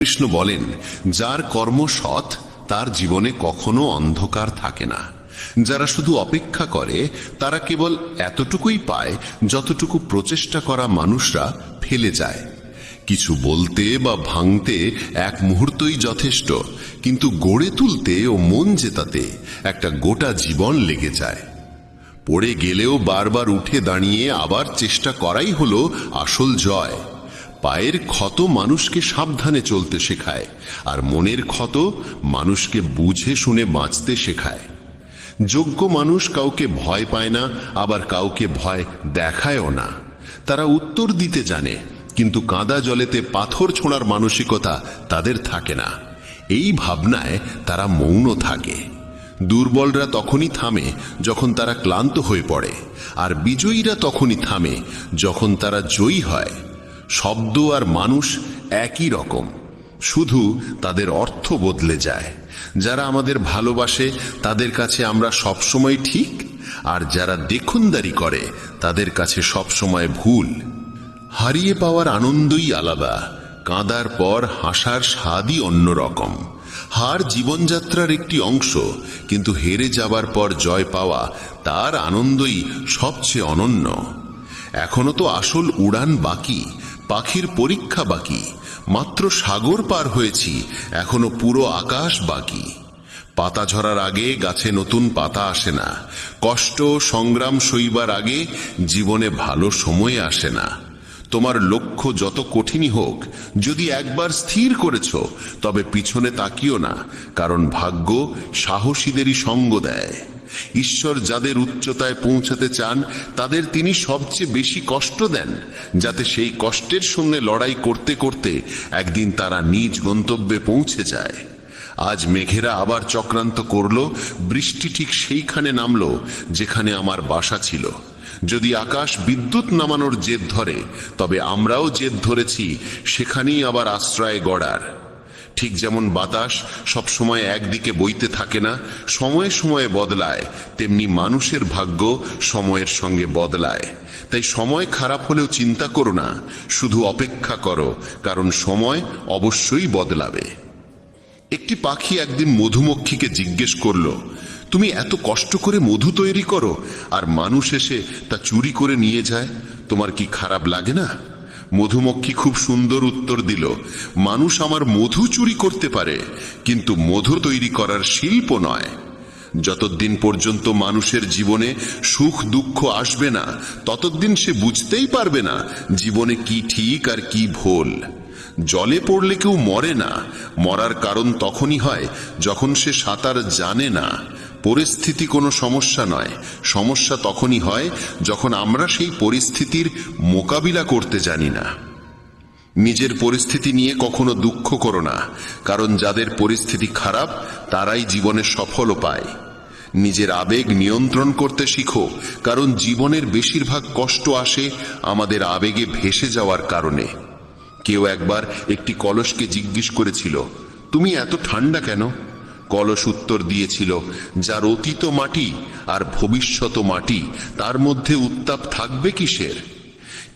কৃষ্ণ বলেন, যার কর্ম সৎ তার জীবনে কখনো অন্ধকার থাকে না। যারা শুধু অপেক্ষা করে তারা কেবল এতটুকুই পায় যতটুকু প্রচেষ্টা করা মানুষরা ফেলে যায়। কিছু বলতে বা ভাঙতে এক মুহূর্তই যথেষ্ট, কিন্তু গড়ে তুলতে ও মন জেতাতে একটা গোটা জীবন লেগে যায়। পড়ে গেলেও বারবার উঠে দাঁড়িয়ে আবার চেষ্টা করাই হলো আসল জয়। পায়ের ক্ষত মানুষকে সাবধানে চলতে শেখায়, আর মনের ক্ষত মানুষকে বুঝে শুনে বাঁচতে শেখায়। যোগ্য মানুষ কাউকে ভয় পায় না, আবার কাউকে ভয় দেখায়ও না। তারা উত্তর দিতে জানে, কিন্তু কাদা জলেতে পাথর ছোঁড়ার মানসিকতা তাদের থাকে না। এই ভাবনায় তারা মৌন থাকে। দুর্বলরা তখনই থামে যখন তারা ক্লান্ত হয়ে পড়ে, আর বিজয়ীরা তখনই থামে যখন তারা জয়ী হয়। শব্দ আর মানুষ একই রকম, শুধু তাদের অর্থ বদলে যায়। যারা আমাদের ভালোবাসে তাদের কাছে আমরা সবসময় ঠিক, আর যারা দেখুনদারি করে তাদের কাছে সবসময় ভুল। হারিয়ে পাওয়ার আনন্দই আলাদা, কাঁদার পর হাসার স্বাদই অন্যরকম। হার জীবনযাত্রার একটি অংশ, কিন্তু হেরে যাবার পর জয় পাওয়া তার আনন্দই সবচেয়ে অনন্য। এখনো তো আসল উড়ান বাকি, পাখির পরীক্ষা বাকি। মাত্র সাগর পার হয়েছি, এখনো পুরো আকাশ বাকি। পাতা ঝরার আগে গাছে নতুন পাতা আসে না। কষ্ট সংগ্রাম সইবার আগে জীবনে ভালো সময় আসে না। তোমার লক্ষ্য যত কঠিনই হোক, যদি একবার স্থির করেছ তবে পিছনে তাকিও না, কারণ ভাগ্য সাহসীদেরই সঙ্গ দেয়। ঈশ্বর যাদের উচ্চতায় পৌঁছাতে চান তাদের তিনি সবচেয়ে বেশি কষ্ট দেন, যাতে সেই কষ্টের সঙ্গে লড়াই করতে করতে একদিন তারা নিজ গন্তব্যে পৌঁছে যায়। আজ মেঘেরা আবার চক্রান্ত করলো, বৃষ্টি ঠিক সেইখানে নামলো যেখানে আমার বাসা ছিল। যদি আকাশ বিদ্যুৎ নামানোর জেদ ধরে, তবে আমরাও জেদ ধরেছি সেখানেই আবার আশ্রয় গড়ার। ঠিক যেমন বাতাস সবসময় একদিকে বইতে থাকে না, সময়ে সময়ে বদলায়, তেমনি মানুষের ভাগ্য সময়ের সঙ্গে বদলায়। তাই সময় খারাপ হলেও চিন্তা করো না, শুধু অপেক্ষা করো, কারণ সময় অবশ্যই বদলাবে। একটি পাখি একদিন মধুমক্ষীকে জিজ্ঞেস করলো, তুমি এত কষ্ট করে মধু তৈরি করো, আর মানুষ এসে তা চুরি করে নিয়ে যায়, তোমার কি খারাপ লাগে না? মধুমক্ষী খুব সুন্দর উত্তর দিল, মানুষ আমার মধু চুরি করতে পারে, কিন্তু মধু তৈরি করার শিল্প নয়। যতদিন পর্যন্ত মানুষের জীবনে সুখ দুঃখ আসবে না, ততদিন সে বুঝতেই পারবে না জীবনে কি ঠিক আর কি ভুল। জলে পড়লে কেউ মরে না, মরার কারণ তখনই হয় যখন সে সাঁতার জানে না। পরিস্থিতি কোনো সমস্যা নয়, সমস্যা তখনই হয় যখন আমরা সেই পরিস্থিতির মোকাবিলা করতে জানি না। নিজের পরিস্থিতি নিয়ে কখনো দুঃখ করো না, কারণ যাদের পরিস্থিতি খারাপ তারাই জীবনে সফল পায়। নিজের আবেগ নিয়ন্ত্রণ করতে শিখো, কারণ জীবনের বেশিরভাগ কষ্ট আসে আমাদের আবেগে ভেসে যাওয়ার কারণে। কেউ একবার একটি কলসকে জিজ্ঞেস করেছিল, তুমি এত ঠান্ডা কেন? কলস উত্তর দিয়েছিল, যার অতীত মাটি আর ভবিষ্যৎ মাটি, তার মধ্যে উত্তাপ থাকবে কিসের?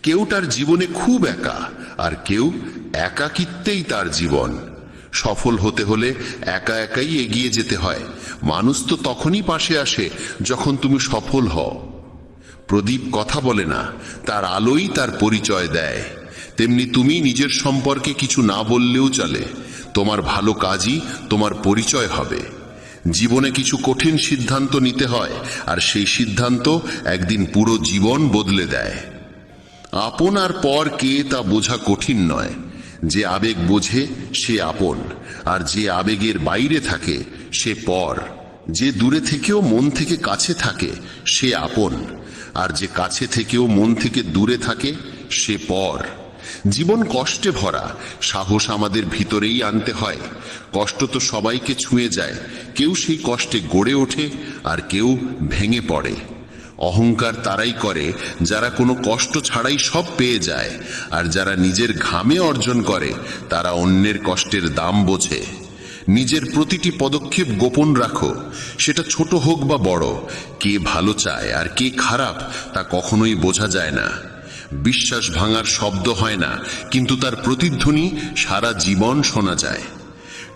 কেউ তার জীবনে খুব একা, আর কেউ একাকিত্বেই তার জীবন। সফল হতে হলে একা একাই এগিয়ে যেতে হয়। মানুষ তো তখনই পাশে আসে যখন তুমি সফল হও। প্রদীপ কথা বলে না, তার আলোই তার পরিচয় দেয়। তেমনি তুমি নিজের সম্পর্কে কিছু না বললেও চলে, তোমার ভালো কাজই তোমার পরিচয় হবে। জীবনে কিছু কঠিন সিদ্ধান্ত নিতে হয়, আর সেই সিদ্ধান্ত একদিন পুরো জীবন বদলে দেয়। আপন আর পর কে তা বোঝা কঠিন নয়। যে আবেগ বোঝে সে আপন, আর যে আবেগের বাইরে থাকে সে পর। যে দূরে থেকেও মন থেকে কাছে থাকে সে আপন, আর যে কাছে থেকেও মন থেকে দূরে থাকে সে পর। জীবন কষ্টে ভরা, সাহস আমাদের ভিতরেই আনতে হয়। কষ্ট তো সবাইকে ছুঁয়ে যায়, কেউ সেই কষ্টে গড়ে ওঠে আর কেউ ভেঙে পড়ে। অহংকার তারাই করে যারা কোনো কষ্ট ছাড়াই সব পেয়ে যায়, আর যারা নিজের ঘামে অর্জন করে তারা অন্যের কষ্টের দাম বোঝে। নিজের প্রতিটি পদক্ষেপ গোপন রাখো, সেটা ছোট হোক বা বড়। কে ভালো চায় আর কে খারাপ তা কখনোই বোঝা যায় না। বিশ্বাস ভাঙার শব্দ হয় না, কিন্তু তার প্রতিধ্বনি সারা জীবন শোনা যায়।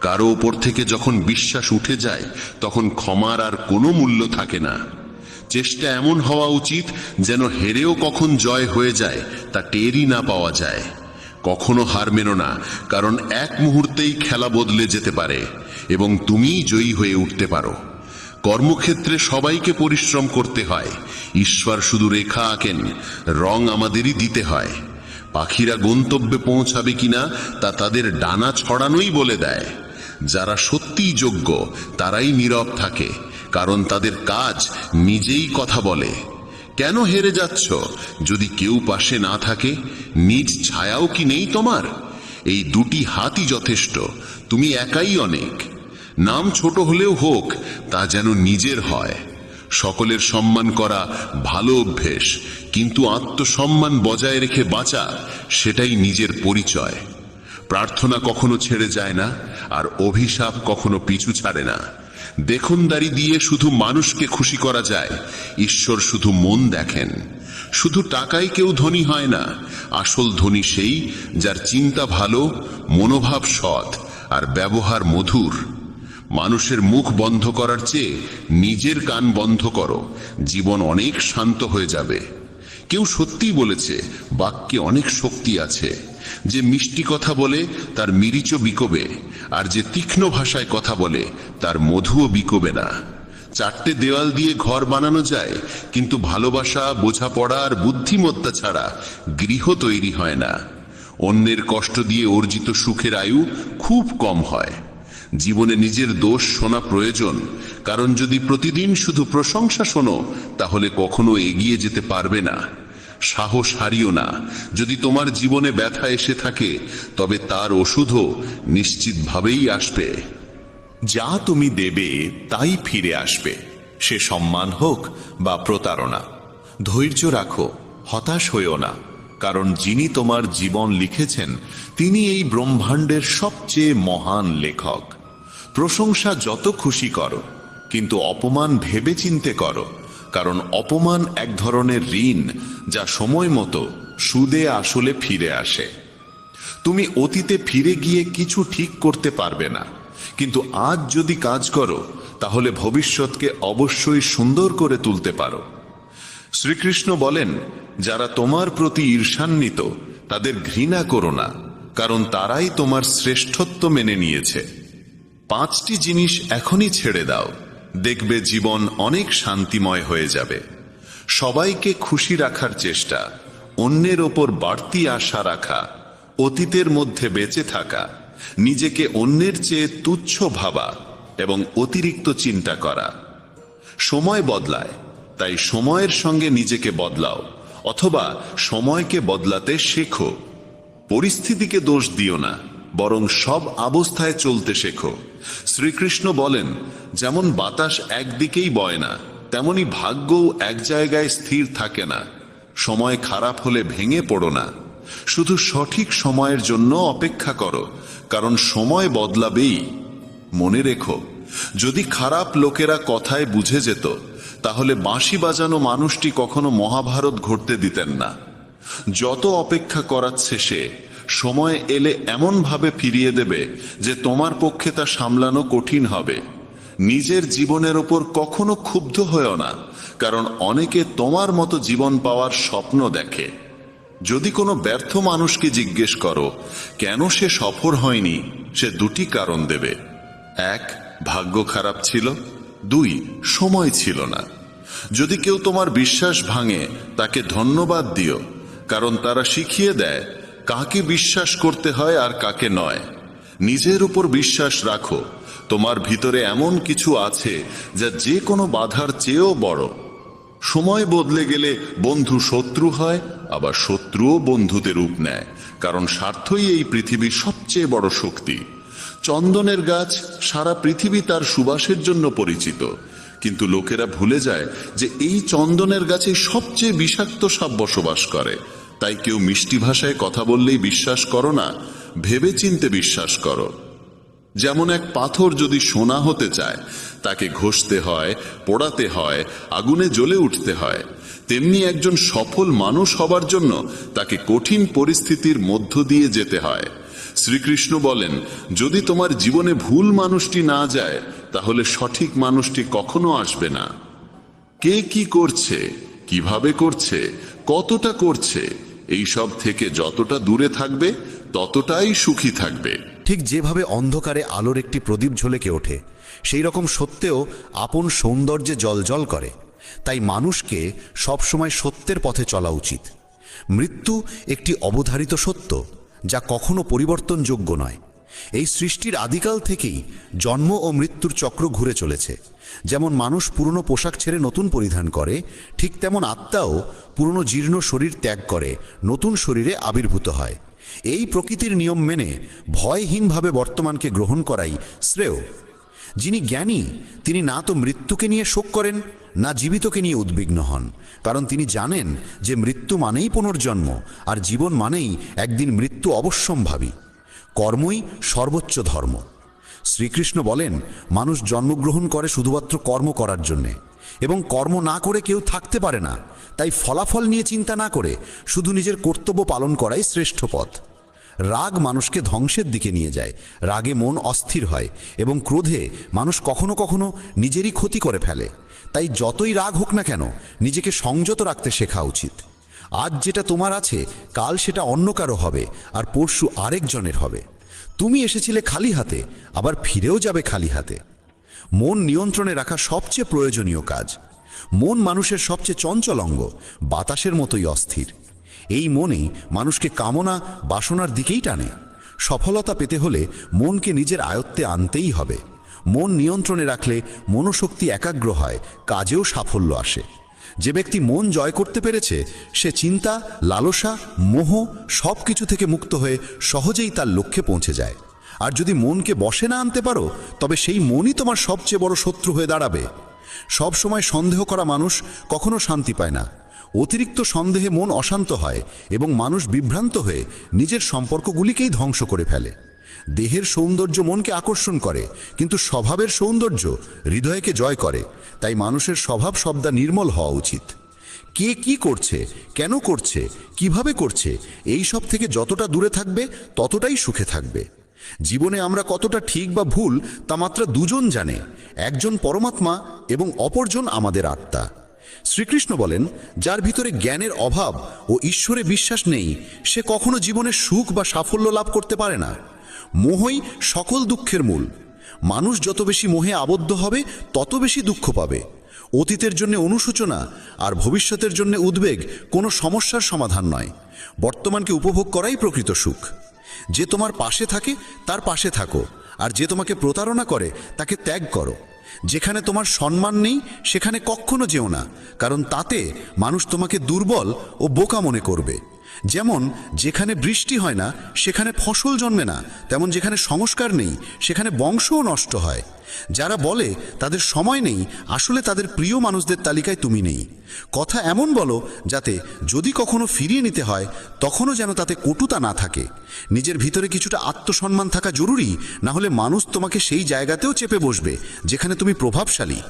কারো ওপর থেকে যখন বিশ্বাস উঠে যায়, তখন ক্ষমার আর কোনো মূল্য থাকে না। চেষ্টা এমন হওয়া উচিত যেন হেরেও কখন জয় হয়ে যায় তা টেরই না পাওয়া যায়। কখনো হার মেনো না, কারণ এক মুহূর্তেই খেলা বদলে যেতে পারে এবং তুমিই জয়ী হয়ে উঠতে পারো। কর্মক্ষেত্রে সবাইকে পরিশ্রম করতে হয়। ঈশ্বর শুধু রেখা আঁকেন, রং আমাদেরই দিতে হয়। পাখিরা গন্তব্যে পৌঁছাবে কিনা তা তাদের ডানা ছড়ানোই বলে দেয়। যারা সত্যিই যোগ্য তারাই নীরব থাকে, কারণ তাদের কাজ নিজেই কথা বলে। কেন হেরে যাচ্ছ? যদি কেউ পাশে না থাকে, নিজ ছায়াও কি নেই তোমার? এই দুটি হাতই যথেষ্ট, তুমি একাই অনেক। নাম ছোট হলেও হোক, তা যেন নিজের হয়। সকলের সম্মান করা ভালো অভ্যেস, কিন্তু আত্মসম্মান বজায় রেখে বাঁচা, সেটাই নিজের পরিচয়। প্রার্থনা কখনো ছেড়ে যায় না, আর অভিশাপ কখনো পিছু ছাড়ে না। দেখনদারি দিয়ে শুধু মানুষকে খুশি করা যায়, ঈশ্বর শুধু মন দেখেন। শুধু টাকায় কেউ ধনী হয় না, আসল ধনী সেই যার চিন্তা ভালো, মনোভাব সৎ আর ব্যবহার মধুর। মানুষের মুখ বন্ধ করার চেয়ে নিজের কান বন্ধ করো, জীবন অনেক শান্ত হয়ে যাবে। কেউ সত্যিই বলেছে, বাক্যে অনেক শক্তি আছে। যে মিষ্টি কথা বলে তার মিরিচও বিকোবে, আর যে তীক্ষ্ণ ভাষায় কথা বলে তার মধুও বিকোবে না। চারটে দেওয়াল দিয়ে ঘর বানানো যায়, কিন্তু ভালোবাসা, বোঝাপড়া আর বুদ্ধিমত্তা ছাড়া গৃহ তৈরি হয় না। অন্যের কষ্ট দিয়ে অর্জিত সুখের আয়ু খুব কম হয়। জীবনে নিজের দোষ শোনা প্রয়োজন, কারণ যদি প্রতিদিন শুধু প্রশংসা শোনো, তাহলে কখনো এগিয়ে যেতে পারবে না। সাহস হারিও না। যদি তোমার জীবনে ব্যথা এসে থাকে, তবে তার ওষুধও নিশ্চিতভাবেই আসবে। যা তুমি দেবে তাই ফিরে আসবে, সে সম্মান হোক বা প্রতারণা। ধৈর্য রাখো, হতাশ হইও না, কারণ যিনি তোমার জীবন লিখেছেন তিনি এই ব্রহ্মাণ্ডের সবচেয়ে মহান লেখক। প্রশংসা যত খুশি করো, কিন্তু অপমান ভেবে চিন্তে করো, কারণ অপমান এক ধরনের ঋণ যা সময় মতো সুদে আসলে ফিরে আসে। তুমি অতীতে ফিরে গিয়ে কিছু ঠিক করতে পারবে না, কিন্তু আজ যদি কাজ করো, তাহলে ভবিষ্যৎকে অবশ্যই সুন্দর করে তুলতে পারো। শ্রীকৃষ্ণ বলেন, যারা তোমার প্রতি ঈর্ষান্বিত তাদের ঘৃণা করো না, কারণ তারাই তোমার শ্রেষ্ঠত্ব মেনে নিয়েছে। 5টি জিনিস এখনই ছেড়ে দাও, দেখবে জীবন অনেক শান্তিময় হয়ে যাবে। সবাইকে খুশি রাখার চেষ্টা, অন্যের ওপর বাড়তি আশা রাখা, অতীতের মধ্যে বেঁচে থাকা, নিজেকে অন্যের চেয়ে তুচ্ছ ভাবা এবং অতিরিক্ত চিন্তা করা। সময় বদলায়, তাই সময়ের সঙ্গে নিজেকে বদলাও, অথবা সময়কে বদলাতে শেখো। পরিস্থিতিকে দোষ দিও না, বরং সব অবস্থায় চলতে শেখো। শ্রীকৃষ্ণ বলেন, যেমন বাতাস একদিকেই বয় না, তেমনি ভাগ্যও এক জায়গায় স্থির থাকে না। সময় খারাপ হলে ভেঙে পড়ো না, শুধু সঠিক সময়ের জন্য অপেক্ষা করো, কারণ সময় বদলাবেই। মনে রেখো, যদি খারাপ লোকেরা কথায় বুঝে যেত, তাহলে বাঁশি বাজানো মানুষটি কখনো মহাভারত ঘটতে দিতেন না। যত অপেক্ষা করাচ্ছে সে, সময় এলে এমন ভাবে ফিরিয়ে দেবে যে তোমার পক্ষে তা সামলানো কঠিন হবে। নিজের জীবনের ওপর কখনো ক্ষুব্ধ হয়েও না, কারণ অনেকে তোমার মতো জীবন পাওয়ার স্বপ্ন দেখে। যদি কোনো ব্যর্থ মানুষকে জিজ্ঞেস করো কেন সে সফল হয়নি, সে 2টি কারণ দেবে। 1, ভাগ্য খারাপ ছিল, 2, সময় ছিল না। যদি কেউ তোমার বিশ্বাস ভাঙে, তাকে ধন্যবাদ দিও, কারণ তারা শিখিয়ে দেয় কাকে বিশ্বাস করতে হয় আর কাকে নয়। নিজের উপর বিশ্বাস রাখো, তোমার ভিতরে এমন কিছু আছে যা যে কোনো বাধার চেয়েও বড়। সময় বদলে গেলে বন্ধু শত্রু হয়, আবার শত্রুও বন্ধুতে রূপ নেয়, কারণ স্বার্থই এই পৃথিবীর সবচেয়ে বড় শক্তি। চন্দনের গাছ সারা পৃথিবী তার সুবাসের জন্য পরিচিত, কিন্তু লোকেরা ভুলে যায় যে এই চন্দনের গাছে সবচেয়ে বিষাক্ত সাপ বসবাস করে। তাই কেউ মিষ্টি ভাষায় কথা বললেই বিশ্বাস করো না, ভেবে চিনতে বিশ্বাস করো। যেমন এক পাথর যদি সোনা হতে চায় তাকে ঘষতে হয়, পোড়াতে হয়, আগুনে জ্বলে উঠতে হয়, তেমনি একজন সফল মানুষ হবার জন্য তাকে কঠিন পরিস্থিতির মধ্য দিয়ে যেতে হয়। শ্রীকৃষ্ণ বলেন, যদি তোমার জীবনে ভুল মানুষটি না যায় তাহলে সঠিক মানুষটি কখনো আসবে না। কে কি করছে, কিভাবে করছে, কতটা করছে, এই সব থেকে যতটা দূরে থাকবে ততটাই সুখী থাকবে। ঠিক যেভাবে অন্ধকারে আলোর একটি প্রদীপ ঝলকে ওঠে, সেই রকম সত্যেও আপন সৌন্দর্যে জ্বলজ্বল করে। তাই মানুষকে সবসময় সত্যের পথে চলা উচিত। মৃত্যু একটি অবধারিত সত্য, যা কখনো পরিবর্তনযোগ্য নয়। এই সৃষ্টির আদিকাল থেকেই জন্ম ও মৃত্যুর চক্র ঘুরে চলেছে। যেমন মানুষ পুরনো পোশাক ছেড়ে নতুন পরিধান করে, ঠিক তেমন আত্মাও পুরনো জীর্ণ শরীর ত্যাগ করে নতুন শরীরে আবির্ভূত হয়। এই প্রকৃতির নিয়ম মেনে ভয়হীনভাবে বর্তমানকে গ্রহণ করাই শ্রেয়। যিনি জ্ঞানী তিনি না তো মৃত্যুকে নিয়ে শোক করেন, না জীবিতকে নিয়ে উদ্বিগ্ন হন, কারণ তিনি জানেন যে মৃত্যু মানেই পুনর্জন্ম, আর জীবন মানেই একদিন মৃত্যু অবশ্যম্ভাবী। কর্মই সর্বোচ্চ ধর্ম। শ্রীকৃষ্ণ বলেন, মানুষ জন্মগ্রহণ করে শুধুমাত্র কর্ম করার জন্যে, এবং কর্ম না করে কেউ থাকতে পারে না। তাই ফলাফল নিয়ে চিন্তা না করে শুধু নিজের কর্তব্য পালন করাই শ্রেষ্ঠ পথ। রাগ মানুষকে ধ্বংসের দিকে নিয়ে যায়। রাগে মন অস্থির হয় এবং ক্রোধে মানুষ কখনো কখনো নিজেরই ক্ষতি করে ফেলে। তাই যতই রাগ হোক না কেন, নিজেকে সংযত রাখতে শেখা উচিত। আজ যেটা তোমার আছে, কাল সেটা অন্য কারো হবে, আর পরশু আরেকজনের হবে। তুমি এসেছিলে খালি হাতে, আবার ফিরেও যাবে খালি হাতে। মন নিয়ন্ত্রণে রাখা সবচেয়ে প্রয়োজনীয় কাজ। মন মানুষের সবচেয়ে চঞ্চল অঙ্গ, বাতাসের মতোই অস্থির। এই মনই মানুষকে কামনা বাসনার দিকেই টানে। সফলতা পেতে হলে মনকে নিজের আয়ত্তে আনতেই হবে। মন নিয়ন্ত্রণে রাখলে মনোশক্তি একাগ্র হয়, কাজেও সাফল্য আসে। যে ব্যক্তি মন জয় করতে পেরেছে, সে চিন্তা, লালসা, মোহ সব কিছু থেকে মুক্ত হয়ে সহজেই তার লক্ষ্যে পৌঁছে যায়। আর যদি মনকে বশে না আনতে পারো, তবে সেই মনই তোমার সবচেয়ে বড় শত্রু হয়ে দাঁড়াবে। সব সময় সন্দেহ করা মানুষ কখনো শান্তি পায় না। অতিরিক্ত সন্দেহে মন অশান্ত হয় এবং মানুষ বিভ্রান্ত হয়ে নিজের সম্পর্কগুলিকেই ধ্বংস করে ফেলে। দেহের সৌন্দর্য মনকে আকর্ষণ করে, কিন্তু স্বভাবের সৌন্দর্য হৃদয়কে জয় করে। তাই মানুষের স্বভাব সবদা নির্মল হওয়া উচিত। কে কি করছে, কেন করছে, কিভাবে করছে, এই সব থেকে যতটা দূরে থাকবে ততটাই সুখে থাকবে। জীবনে আমরা কতটা ঠিক বা ভুল তা মাত্র দুজন জানে, একজন পরমাত্মা এবং অপরজন আমাদের আত্মা। শ্রীকৃষ্ণ বলেন, যার ভিতরে জ্ঞানের অভাব ও ঈশ্বরে বিশ্বাস নেই, সে কখনো জীবনে সুখ বা সাফল্য লাভ করতে পারে না। মোহই সকল দুঃখের মূল। মানুষ যত বেশি মোহে আবদ্ধ হবে, তত বেশি দুঃখ পাবে। অতীতের জন্য অনুশোচনা আর ভবিষ্যতের জন্য উদ্বেগ কোনো সমস্যার সমাধান নয়। বর্তমানকে উপভোগ করাই প্রকৃত সুখ। যে তোমার পাশে থাকে তার পাশে থাকো, আর যে তোমাকে প্রতারণা করে তাকে ত্যাগ করো। যেখানে তোমার সম্মান নেই সেখানে কখনো যেও না, কারণ তাতে মানুষ তোমাকে দুর্বল ও বোকা মনে করবে। যেমন যেখানে বৃষ্টি হয় না সেখানে ফসল জন্মে না, তেমন যেখানে সংস্কার নেই সেখানে বংশও নষ্ট হয়। যারা বলে তাদের সময় নেই, আসলে তাদের প্রিয় মানুষদের তালিকায় তুমি নেই। কথা এমন বলো যাতে যদি কখনো ফিরিয়ে নিতে হয় তখনও যেন তাতে কটুতা না থাকে। নিজের ভিতরে কিছুটা আত্মসম্মান থাকা জরুরি, না হলে মানুষ তোমাকে সেই জায়গাতেও চেপে বসবে যেখানে তুমি প্রভাবশালী।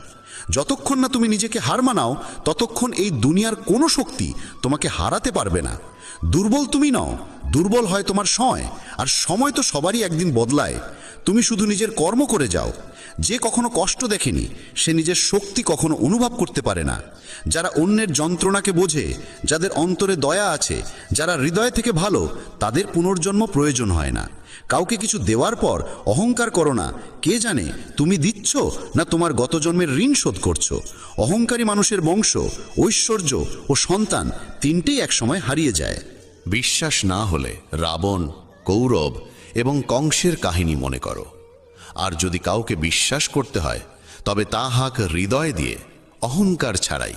যতক্ষণ না তুমি নিজেকে হার মানাও, ততক্ষণ এই দুনিয়ার কোনো শক্তি তোমাকে হারাতে পারবে না। দুর্বল তুমি নও, দুর্বল হয় তোমার সময়, আর সময় তো সবারই একদিন বদলায়। তুমি শুধু নিজের কর্ম করে যাও। যে কখনো কষ্ট দেখেনি সে নিজের শক্তি কখনো অনুভব করতে পারে না। যারা অন্যের যন্ত্রণাকে বোঝে, যাদের অন্তরে দয়া আছে, যারা হৃদয় থেকে ভালো, তাদের পুনর্জন্ম প্রয়োজন হয় না। কাউকে কিছু দেওয়ার পর অহংকার করো না। কে জানে তুমি দিচ্ছ না তোমার গত জন্মের ঋণ শোধ করছো। অহংকারী মানুষের বংশ, ঐশ্বর্য ও সন্তান তিনটেই একসময় হারিয়ে যায়। বিশ্বাস না হলে রাবণ, কৌরব এবং কংসের কাহিনী মনে করো। আর যদি কাউকে বিশ্বাস করতে হয় তবে তা হাক হৃদয় দিয়ে, অহংকার ছাড়াই।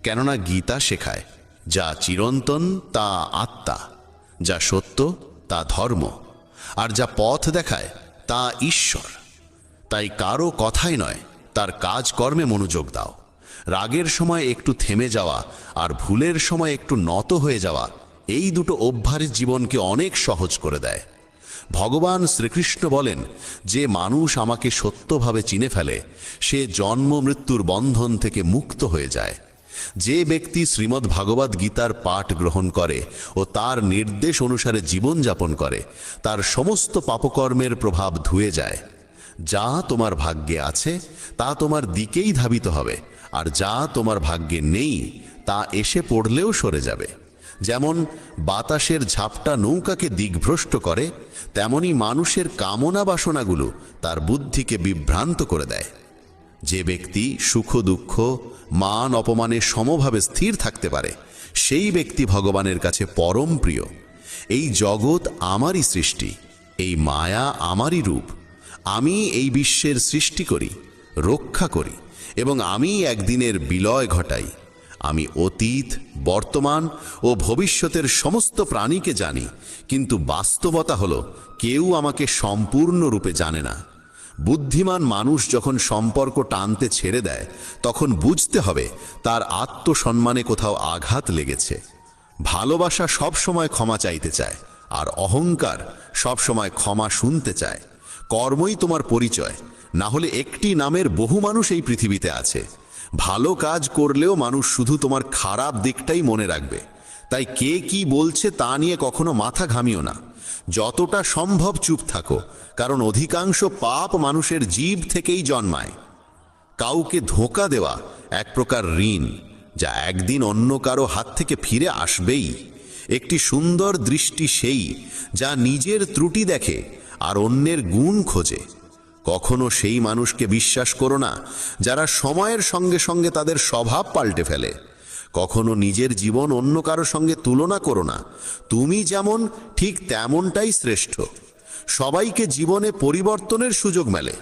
কেননা গীতা শেখায়, যা চিরন্তন তা আত্মা, যা সত্য তা ধর্ম, আর যা পথ দেখায় তা ঈশ্বর। তাই কারো কথাই নয়, তার কাজকর্মে মনোযোগ দাও। রাগের সময় একটু থেমে যাওয়া আর ভুলের সময় একটু নত হয়ে যাওয়া, এই দুটো অভ্যাস জীবনকে অনেক সহজ করে দেয়। ভগবান শ্রীকৃষ্ণ বলেন, যে মানুষ আমাকে সত্যভাবে চিনে ফেলে সে জন্ম মৃত্যুর বন্ধন থেকে মুক্ত হয়ে যায়। যে ব্যক্তি শ্রীমদ্ ভাগবত গীতার পাঠ গ্রহণ করে ও তার নির্দেশ অনুসারে জীবনযাপন করে তার সমস্ত পাপকর্মের প্রভাব ধুয়ে যায়। যা তোমার ভাগ্যে আছে তা তোমার দিকেই ধাবিত হবে, আর যা তোমার ভাগ্যে নেই তা এসে পড়লেও সরে যাবে। যেমন বাতাসের ঝাপটা নৌকাকে দিকভ্রষ্ট করে, তেমনি মানুষের কামনা বাসনাগুলো তার বুদ্ধিকে বিভ্রান্ত করে দেয়। যে ব্যক্তি সুখ দুঃখ মান অপমানে সমভাবে স্থির থাকতে পারে সেই ব্যক্তি ভগবানের কাছে পরম প্রিয়। এই জগৎ আমারই সৃষ্টি, এই মায়া আমারই রূপ। আমি এই বিশ্বের সৃষ্টি করি, রক্ষা করি এবং আমি একদিনের বিলয় ঘটাই। আমি অতীত, বর্তমান ও ভবিষ্যতের সমস্ত প্রাণীকে জানি, কিন্তু বাস্তবতা হলো কেউ আমাকে সম্পূর্ণরূপে জানে না। বুদ্ধিমান মানুষ যখন সম্পর্ক টানতে ছেড়ে দেয় তখন বুঝতে হবে তার আত্মসম্মানে কোথাও আঘাত লেগেছে। ভালোবাসা সবসময় ক্ষমা চাইতে চায়, আর অহংকার সবসময় ক্ষমা শুনতে চায়। কর্মই তোমার পরিচয়, না হলে একটি নামের বহু মানুষ এই পৃথিবীতে আছে। ভালো কাজ করলেও মানুষ শুধু তোমার খারাপ দিকটাই মনে রাখবে। তাই কে কি বলছে তা নিয়ে কখনো মাথা ঘামিও না। যতটা সম্ভব চুপ থাকো, কারণ অধিকাংশ পাপ মানুষের জীব থেকেই জন্মায়। কাউকে ধোঁকা দেওয়া এক প্রকার ঋণ, যা একদিন অন্য কারো হাত থেকে ফিরে আসবেই। একটি সুন্দর দৃষ্টি সেই যা নিজের ত্রুটি দেখে আর অন্যের গুণ খোঁজে। কখনো সেই মানুষকে বিশ্বাস করো না যারা সময়ের সঙ্গে সঙ্গে তাদের স্বভাব পাল্টে ফেলে। কখনো নিজের জীবন অন্য কারো সঙ্গে তুলনা করো না। তুমি যেমন ঠিক তেমনটাই শ্রেষ্ঠ। সবাইকে জীবনে পরিবর্তনের সুযোগ মেলে,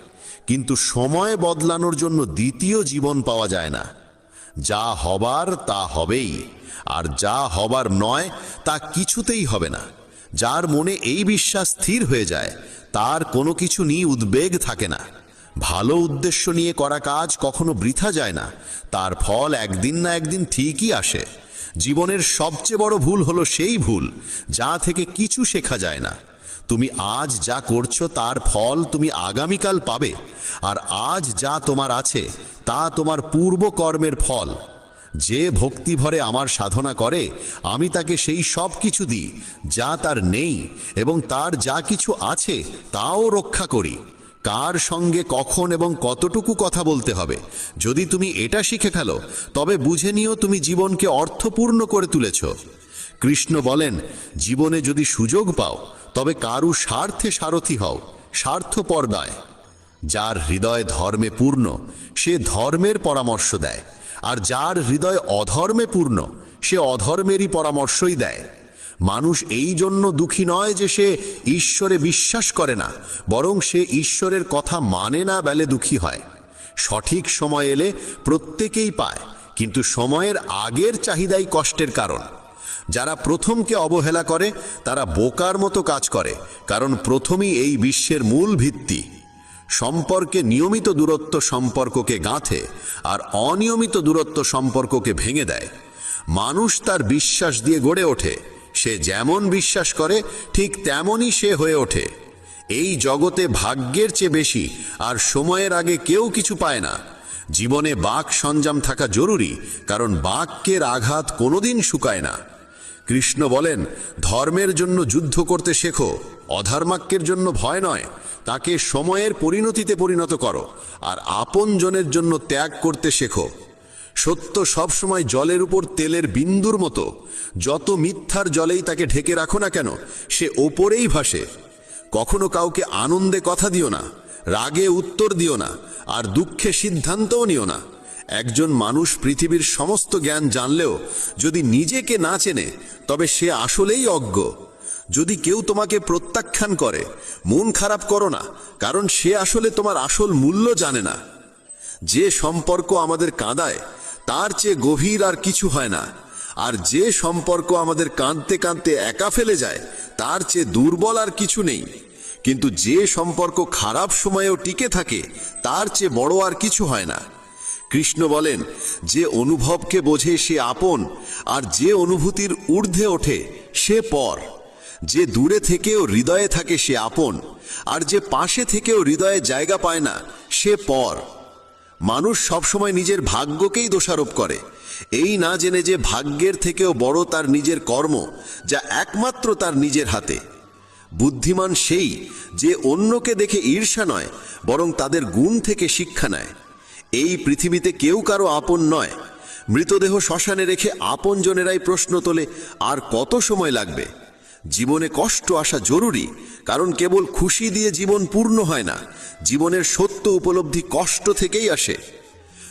কিন্তু সময় বদলানোর জন্য দ্বিতীয় জীবন পাওয়া যায় না। যা হবার তা হবেই, আর যা হবার নয় তা কিছুতেই হবে না। যার মনে এই বিশ্বাস স্থির হয়ে যায় তার কোনো কিছু নিয়ে উদ্বেগ থাকে না। ভালো উদ্দেশ্য নিয়ে করা কাজ কখনো বৃথা যায় না, তার ফল একদিন না একদিন ঠিকই আসে। জীবনের সবচেয়ে বড় ভুল হলো সেই ভুল যা থেকে কিছু শেখা যায় না। তুমি আজ যা করছো তার ফল তুমি আগামীকাল পাবে, আর আজ যা তোমার আছে তা তোমার পূর্ব কর্মের ফল। যে ভক্তি ভরে আমার সাধনা করে আমি তাকে সেই সব কিছু দিই যা তার নেই, এবং তার যা কিছু আছে তাও রক্ষা করি। কার সঙ্গে কখন এবং কতটুকু কথা বলতে হবে যদি তুমি এটা শিখে ফেলো, তবে বুঝে নিও তুমি জীবনকে অর্থপূর্ণ করে তুলেছ। কৃষ্ণ বলেন, জীবনে যদি সুযোগ পাও তবে কারু স্বার্থে সারথি হও, স্বার্থপর নয়। যার হৃদয় ধর্মে পূর্ণ সে ধর্মের পরামর্শ দেয়, আর যার হৃদয় অধর্মে পূর্ণ সে অধর্মেরই পরামর্শই দেয়। মানুষ এই জন্য দুঃখী নয় যে সে ঈশ্বরে বিশ্বাস করে না, বরং সে ঈশ্বরের কথা মানে না বলে দুঃখী হয়। সঠিক সময় এলে প্রত্যেকেই পায়, কিন্তু সময়ের আগের চাহিদাই কষ্টের কারণ। যারা প্রথমকে অবহেলা করে তারা বোকার মতো কাজ করে, কারণ প্রথমই এই বিশ্বের মূল ভিত্তি। সম্পর্কে নিয়মিত দূরত্ব সম্পর্ককে গাঁথে, আর অনিয়মিত দূরত্ব সম্পর্ককে ভেঙে দেয়। মানুষ তার বিশ্বাস দিয়ে গড়ে ওঠে, সে যেমন বিশ্বাস করে ঠিক তেমনই সে হয়ে ওঠে। এই জগতে ভাগ্যের চেয়ে বেশি আর সময়ের আগে কেউ কিছু পায় না। জীবনে বাক সঞ্জাম থাকা জরুরি, কারণ বাক্যের আঘাত কোনোদিন শুকায় না। কৃষ্ণ বলেন, ধর্মের জন্য যুদ্ধ করতে শেখো, অধর্মাক্যের জন্য ভয় নয়। তাকে সময়ের পরিণতিতে পরিণত করো, আর আপনজনের জন্য ত্যাগ করতে শেখো। সত্য সবসময় জলের উপর তেলের বিন্দুর মতো। যত মিথ্যার জলেই তাকে ঢেকে রাখো না কেন, সে ওপরেই ভাসে। কখনো কাউকে আনন্দে কথা দিও না, রাগে উত্তর দিও না, আর দুঃখে সিদ্ধান্তও নিও না। একজন মানুষ পৃথিবীর সমস্ত জ্ঞান জানলেও যদি নিজেকে না চেনে তবে সে আসলেই অজ্ঞ। যদি কেউ তোমাকে প্রত্যাখ্যান করে মন খারাপ করো না, কারণ সে আসলে তোমার আসল মূল্য জানে না। যে সম্পর্ক আমাদের কাঁদায় তার চেয়ে গভীর আর কিছু হয় না, আর যে সম্পর্ক আমাদের কাঁদতে কাঁদতে একা ফেলে যায় তার চেয়ে দুর্বল আর কিছু নেই। কিন্তু যে সম্পর্ক খারাপ সময়েও টিকে থাকে তার চেয়ে বড় আর কিছু হয় না। কৃষ্ণ বলেন, যে অনুভবকে বোঝে সে আপন, আর যে অনুভূতির ঊর্ধ্বে ওঠে সে পর। যে দূরে থেকেও হৃদয়ে থাকে সে আপন, আর যে পাশে থেকেও হৃদয়ে জায়গা পায় না সে পর। মানুষ সবসময় নিজের ভাগ্যকেই দোষারোপ করে, এই না জেনে যে ভাগ্যের থেকেও বড় তার নিজের কর্ম, যা একমাত্র তার নিজের হাতে। বুদ্ধিমান সেই যে অন্যকে দেখে ঈর্ষা নয়, বরং তাদের গুণ থেকে শিক্ষা নেয়। এই পৃথিবীতে কেউ কারো আপন নয়। মৃতদেহ শ্মশানে রেখে আপনজনেরাই প্রশ্ন তোলে, আর কত সময় লাগবে? জীবনে কষ্ট আসা জরুরি, কারণ কেবল খুশি দিয়ে জীবন পূর্ণ হয় না। জীবনের সত্য উপলব্ধি কষ্ট থেকেই আসে।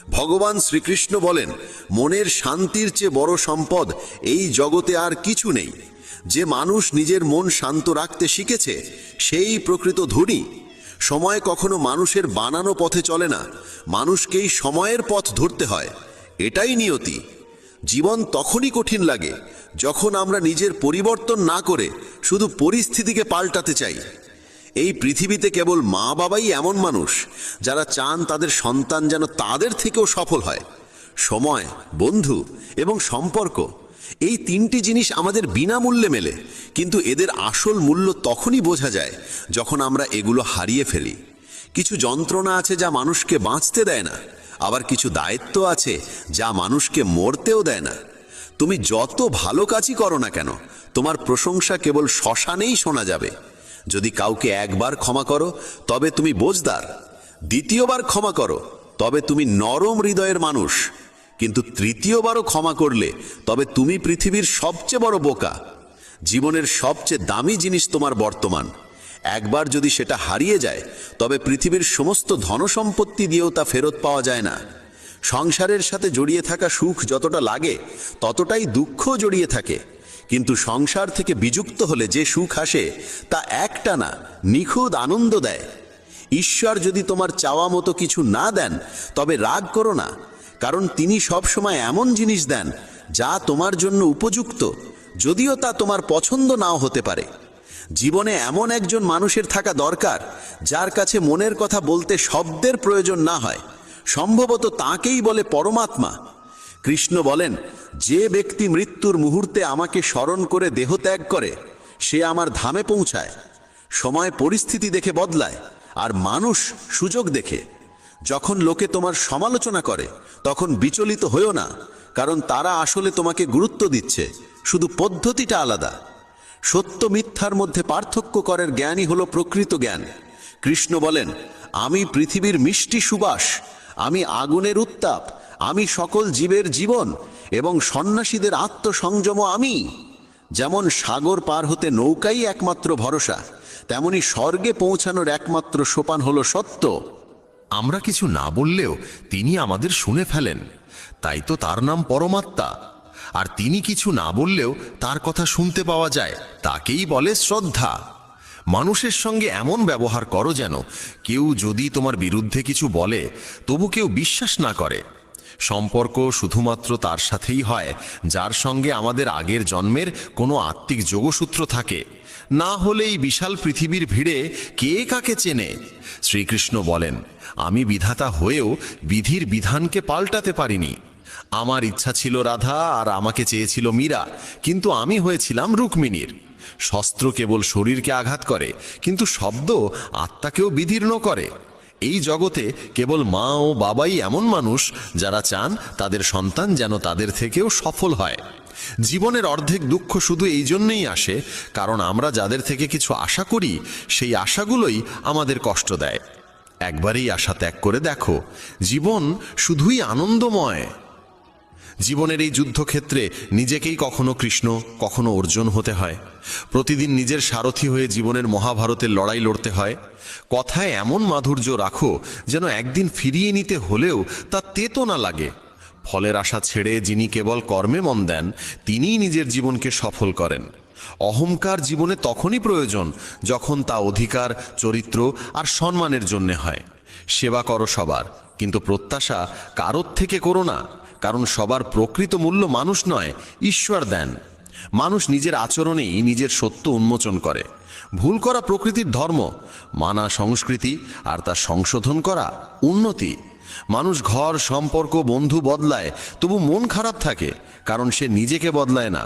ভগবান শ্রীকৃষ্ণ বলেন, মনের শান্তির চেয়ে বড় সম্পদ এই জগতে আর কিছু নেই। যে মানুষ নিজের মন শান্ত রাখতে শিখেছে সেই প্রকৃত ধনী। সময় কখনো মানুষের বানানো পথে চলে না, মানুষকেই সময়ের পথ ধরতে হয়। এটাই নিয়তি। জীবন তখনই কঠিন লাগে যখন আমরা নিজের পরিবর্তন না করে শুধু পরিস্থিতিকে পাল্টাতে চাই। এই পৃথিবীতে কেবল মা বাবাই এমন মানুষ যারা চান তাদের সন্তান যেন তাদের থেকেও সফল হয়। সময়, বন্ধু এবং সম্পর্ক, এই তিনটি জিনিস আমাদের বিনামূল্যে মেলে, কিন্তু এদের আসল মূল্য তখনই বোঝা যায় যখন আমরা এগুলো হারিয়ে ফেলি। কিছু যন্ত্রণা আছে যা মানুষকে বাঁচতে দেয় না, আবার কিছু দায়িত্ব আছে যা মানুষকে মরতেও দেয় না। তুমি যত ভালো কাজই করো না কেন, তোমার প্রশংসা কেবল শ্মশানেই শোনা যাবে। যদি কাউকে একবার ক্ষমা করো তবে তুমি বোঝদার, দ্বিতীয়বার ক্ষমা করো তবে তুমি নরম হৃদয়ের মানুষ, কিন্তু তৃতীয়বারও ক্ষমা করলে তবে তুমি পৃথিবীর সবচেয়ে বড় বোকা। জীবনের সবচেয়ে দামি জিনিস তোমার বর্তমান। একবার যদি সেটা হারিয়ে যায় তবে পৃথিবীর সমস্ত ধনসম্পত্তি দিয়েও তা ফেরত পাওয়া যায় না। সংসারের সাথে জড়িয়ে থাকা সুখ যতটা লাগে ততটাই দুঃখ জড়িয়ে থাকে, কিন্তু সংসার থেকে বিযুক্ত হলে যে সুখ আসে তা একটানা নিখুঁত আনন্দ দেয়। ঈশ্বর যদি তোমার চাওয়া মতো কিছু না দেন তবে রাগ করো না, কারণ তিনি সবসময় এমন জিনিস দেন যা তোমার জন্য উপযুক্ত, যদিও তা তোমার পছন্দ নাও হতে পারে। জীবনে এমন একজন মানুষের থাকা দরকার যার কাছে মনের কথা বলতে শব্দের প্রয়োজন না হয়। সম্ভবত তাকেই বলে পরমাত্মা। কৃষ্ণ বলেন, যে ব্যক্তি মৃত্যুর মুহূর্তে আমাকে স্মরণ করে দেহত্যাগ করে সে আমার ধামে পৌঁছায়। সময় পরিস্থিতি দেখে বদলায়, আর মানুষ সুযোগ দেখে। যখন লোকে তোমার সমালোচনা করে তখন বিচলিত হইও না, কারণ তারা আসলে তোমাকে গুরুত্ব দিচ্ছে, শুধু পদ্ধতিটা আলাদা। সত্য মিথ্যার মধ্যে পার্থক্য করার জ্ঞানই হলো প্রকৃত জ্ঞান। কৃষ্ণ বলেন, আমি পৃথিবীর মিষ্টি সুবাস, আমি আগুনের উত্তাপ, আমি সকল জীবের জীবন এবং সন্ন্যাসীদের আত্মসংযম আমি। যেমন সাগর পার হতে নৌকাই একমাত্র ভরসা, তেমনি স্বর্গে পৌঁছানোর একমাত্র সোপান হলো সত্য। আমরা কিছু না বললেও তিনি আমাদের শুনে ফেলেন, তাই তো তার নাম পরমাত্মা। আর তিনি কিছু না বললেও তার কথা শুনতে পাওয়া যায়, তাকেই বলে শ্রদ্ধা। মানুষের সঙ্গে এমন ব্যবহার করো যেন কেউ যদি তোমার বিরুদ্ধে কিছু বলে তবু কেউ বিশ্বাস না করে। সম্পর্ক শুধুমাত্র তার সাথেই হয় যার সঙ্গে আমাদের আগের জন্মের কোনো আত্মিক যোগসূত্র থাকে, না হলে এই বিশাল পৃথিবীর ভিড়ে কে কাকে চেনে। শ্রীকৃষ্ণ বলেন, আমি বিধাতা হয়েও বিধির বিধানকে পাল্টাতে পারিনি। আমার ইচ্ছা ছিল রাধা আর আমাকে চেয়েছিল মীরা, কিন্তু আমি হয়েছিলাম রুক্মিণীর। শস্ত্র কেবল শরীরকে আঘাত করে, কিন্তু শব্দ আত্মাকেও বিদীর্ণ করে। এই জগতে কেবল মা ও বাবাই এমন মানুষ যারা চান তাদের সন্তান যেন তাদের থেকেও সফল হয়। জীবনের অর্ধেক দুঃখ শুধু এই জন্যই আসে কারণ আমরা যাদের থেকে কিছু আশা করি সেই আশাগুলোই আমাদের কষ্ট দেয়। একবারই আশা ত্যাগ করে দেখো, জীবন শুধুই আনন্দময়। জীবনের এই যুদ্ধক্ষেত্রে নিজেকেই কখনো কৃষ্ণ কখনো অর্জুন হতে হয়। প্রতিদিন নিজের সারথি হয়ে জীবনের মহাভারতের লড়াই লড়তে হয়। কথায় এমন মাধুর্য রাখো যেন একদিন ফিরিয়ে নিতে হলেও তা তেতো না লাগে। ফলের আশা ছেড়ে যিনি কেবল কর্মে মন দেন তিনিই নিজের জীবনকে সফল করেন। অহংকার জীবনে তখনই প্রয়োজন যখন তা অধিকার, চরিত্র আর সম্মানের জন্যে হয়। সেবা করো সবার, কিন্তু প্রত্যাশা কারোর থেকে করো না, কারণ সবার প্রকৃত মূল্য মানুষ নয়, ঈশ্বর দেন। মানুষ নিজের আচরণেই নিজের সত্য উন্মোচন করে। ভুল করা প্রকৃতির ধর্ম, মানা সংস্কৃতি, আর তা সংশোধন করা উন্নতি। মানুষ ঘর, সম্পর্ক, বন্ধু বদলায়, তবু মন খারাপ থাকে কারণ সে নিজেকে বদলায় না।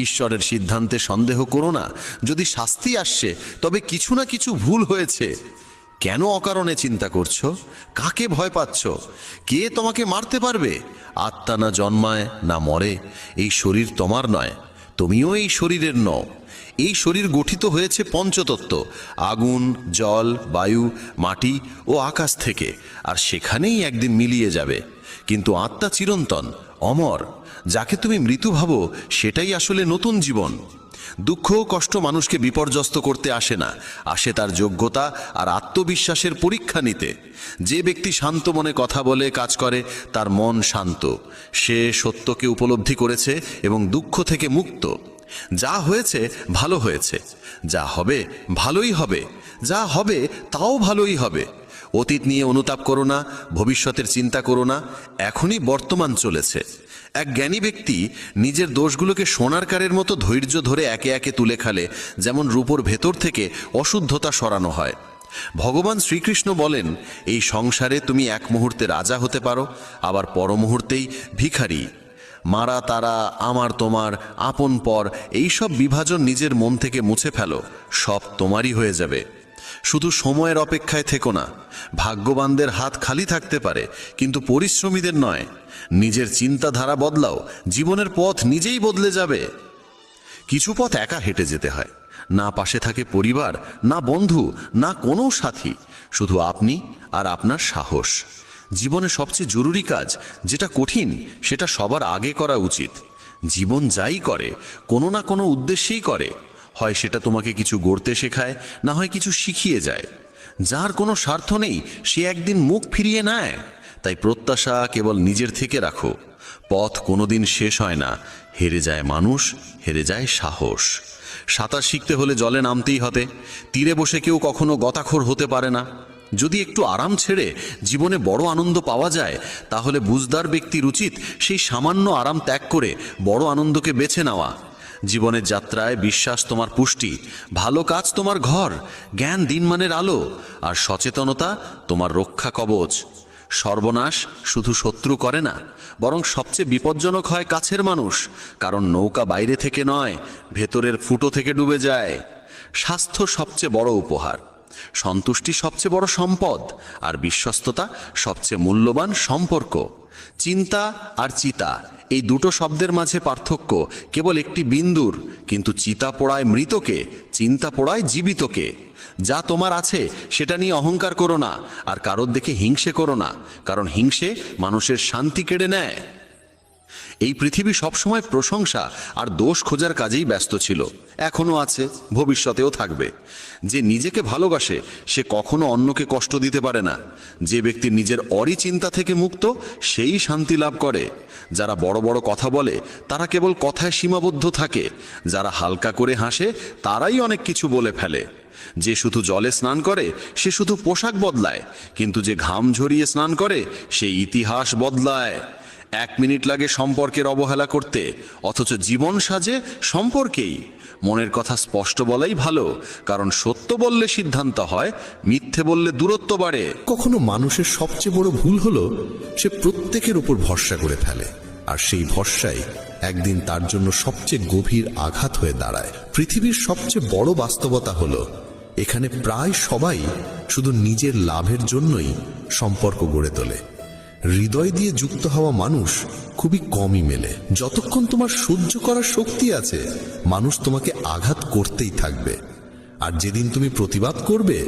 ঈশ্বরের সিদ্ধান্তে সন্দেহ করো না। যদি শাস্তি আসছে তবে কিছু না কিছু ভুল হয়েছে। কেন অকারণে চিন্তা করছো? কাকে ভয় পাচ্ছ? কে তোমাকে মারতে পারবে? আত্মা না জন্মায় না মরে। এই শরীর তোমার নয়, তুমিও এই শরীরের নও। এই শরীর গঠিত হয়েছে পঞ্চতত্ত্ব, আগুন, জল, বায়ু, মাটি ও আকাশ থেকে, আর সেখানেই একদিন মিলিয়ে যাবে। কিন্তু আত্মা চিরন্তন, অমর। যাকে তুমি মৃত্যু ভাবো সেটাই আসলে নতুন জীবন। দুঃখ ও কষ্ট মানুষকে বিপর্যস্ত করতে আসে না, আসে তার যোগ্যতা আর আত্মবিশ্বাসের পরীক্ষা নিতে। যে ব্যক্তি শান্ত মনে কথা বলে, কাজ করে, তার মন শান্ত। সে সত্যকে উপলব্ধি করেছে এবং দুঃখ থেকে মুক্ত। যা হয়েছে ভালো হয়েছে, যা হবে ভালোই হবে, যা হবে তাও ভালোই হবে। অতীত নিয়ে অনুতাপ করো না, ভবিষ্যতের চিন্তা করো না, এখনই বর্তমান চলেছে। এক জ্ঞানী ব্যক্তি নিজের দোষগুলোকে সোনার কারের মতো ধৈর্য ধরে একে একে তুলে খেলে, যেমন রূপোর ভেতর থেকে অশুদ্ধতা সরানো হয়। ভগবান শ্রীকৃষ্ণ বলেন, এই সংসারে তুমি এক মুহূর্তে রাজা হতে পারো, আবার পর মুহূর্তেই ভিখারি। মারা তারা, আমার তোমার, আপন পর, এইসব বিভাজন নিজের মন থেকে মুছে ফেলো, সব তোমারই হয়ে যাবে। শুধু সময়ের অপেক্ষায় থেকো না। ভাগ্যবানদের হাত খালি থাকতে পারে, কিন্তু পরিশ্রমীদের নয়। নিজের চিন্তাধারা বদলাও, জীবনের পথ নিজেই বদলে যাবে। কিছু পথ একা হেঁটে যেতে হয়, না পাশে থাকে পরিবার, না বন্ধু, না কোনো সাথী, শুধু আপনি আর আপনার সাহস। জীবনে সবচেয়ে জরুরি কাজ যেটা কঠিন, সেটা সবার আগে করা উচিত। জীবন যাই করে কোনো না কোনো উদ্দেশ্যেই করে, হয় সেটা তোমাকে কিছু গড়তে শেখায়, না হয় কিছু শিখিয়ে যায়। যার কোনো স্বার্থ নেই সে একদিন মুখ ফিরিয়ে নেয়। তাই প্রত্যাশা কেবল নিজের থেকে রাখো। পথ কোনোদিন শেষ হয় না, হেরে যায় মানুষ, হেরে যায় সাহস। সাঁতার শিখতে হলে জলে নামতেই হবে। তীরে বসে কেউ কখনো গতাখোর হতে পারে না। যদি একটু আরাম ছেড়ে জীবনে বড় আনন্দ পাওয়া যায়, তাহলে বুঝদার ব্যক্তির উচিত সেই সামান্য আরাম ত্যাগ করে বড় আনন্দকে বেছে নেওয়া। জীবনের যাত্রায় বিশ্বাস তোমার পুষ্টি, ভালো কাজ তোমার ঘর, জ্ঞান দিনমানের আলো, আর সচেতনতা তোমার রক্ষা কবচ। সর্বনাশ শুধু শত্রু করে না, বরং সবচেয়ে বিপজ্জনক হয় কাছের মানুষ, কারণ নৌকা বাইরে থেকে নয়, ভেতরের ফুটো থেকে ডুবে যায়। স্বাস্থ্য সবচেয়ে বড় উপহার, সন্তুষ্টি সবচেয়ে বড় সম্পদ, আর বিশ্বস্ততা সবচেয়ে মূল্যবান সম্পর্ক। চিন্তা আর চিতা, এই দুটো শব্দের মাঝে পার্থক্য কেবল একটি বিন্দুর, কিন্তু চিতা পোড়ায় মৃতকে, চিন্তা পোড়ায় জীবিতকে। যা তোমার আছে সেটা নিয়ে অহংকার করো না, আর কারোর দেখে হিংসে করো না, কারণ হিংসে মানুষের শান্তি কেড়ে নেয়। এই পৃথিবী সবসময় প্রশংসা আর দোষ খোঁজার কাজেই ব্যস্ত ছিল, এখনো আছে, ভবিষ্যতেও থাকবে। যে নিজেকে ভালোবাসে সে কখনো অন্যকে কষ্ট দিতে পারে না। যে ব্যক্তি নিজের অরিচিন্তা থেকে মুক্ত, সেই শান্তি লাভ করে। যারা বড় বড় কথা বলে তারা কেবল কথায় সীমাবদ্ধ থাকে। যারা হালকা করে হাসে তারাই অনেক কিছু বলে ফেলে। যে শুধু জলে স্নান করে সে শুধু পোশাক বদলায়, কিন্তু যে ঘাম ঝরিয়ে স্নান করে সে ইতিহাস বদলায়। 1 মিনিট লাগে সম্পর্কের অবহেলা করতে, অথচ জীবন সাজে সম্পর্কেই। মনের কথা স্পষ্ট বলাই ভালো, কারণ সত্য বললে সিদ্ধান্ত হয়, মিথ্যে বললে দূরত্ব বাড়ে। কখনো মানুষের সবচেয়ে বড় ভুল হলো সে প্রত্যেকের উপর ভরসা করে ফেলে, আর সেই ভরসাই একদিন তার জন্য সবচেয়ে গভীর আঘাত হয়ে দাঁড়ায়। পৃথিবীর সবচেয়ে বড় বাস্তবতা হলো এখানে প্রায় সবাই শুধু নিজের লাভের জন্যই সম্পর্ক গড়ে তোলে। হৃদয় দিয়ে যুক্ত হওয়া মানুষ খুবই কমই মেলে। যতক্ষণ তোমার সহ্য করার শক্তি আছে, মানুষ তোমাকে আঘাত করতেই থাকবে। আর যেদিন তুমি প্রতিবাদ করবে,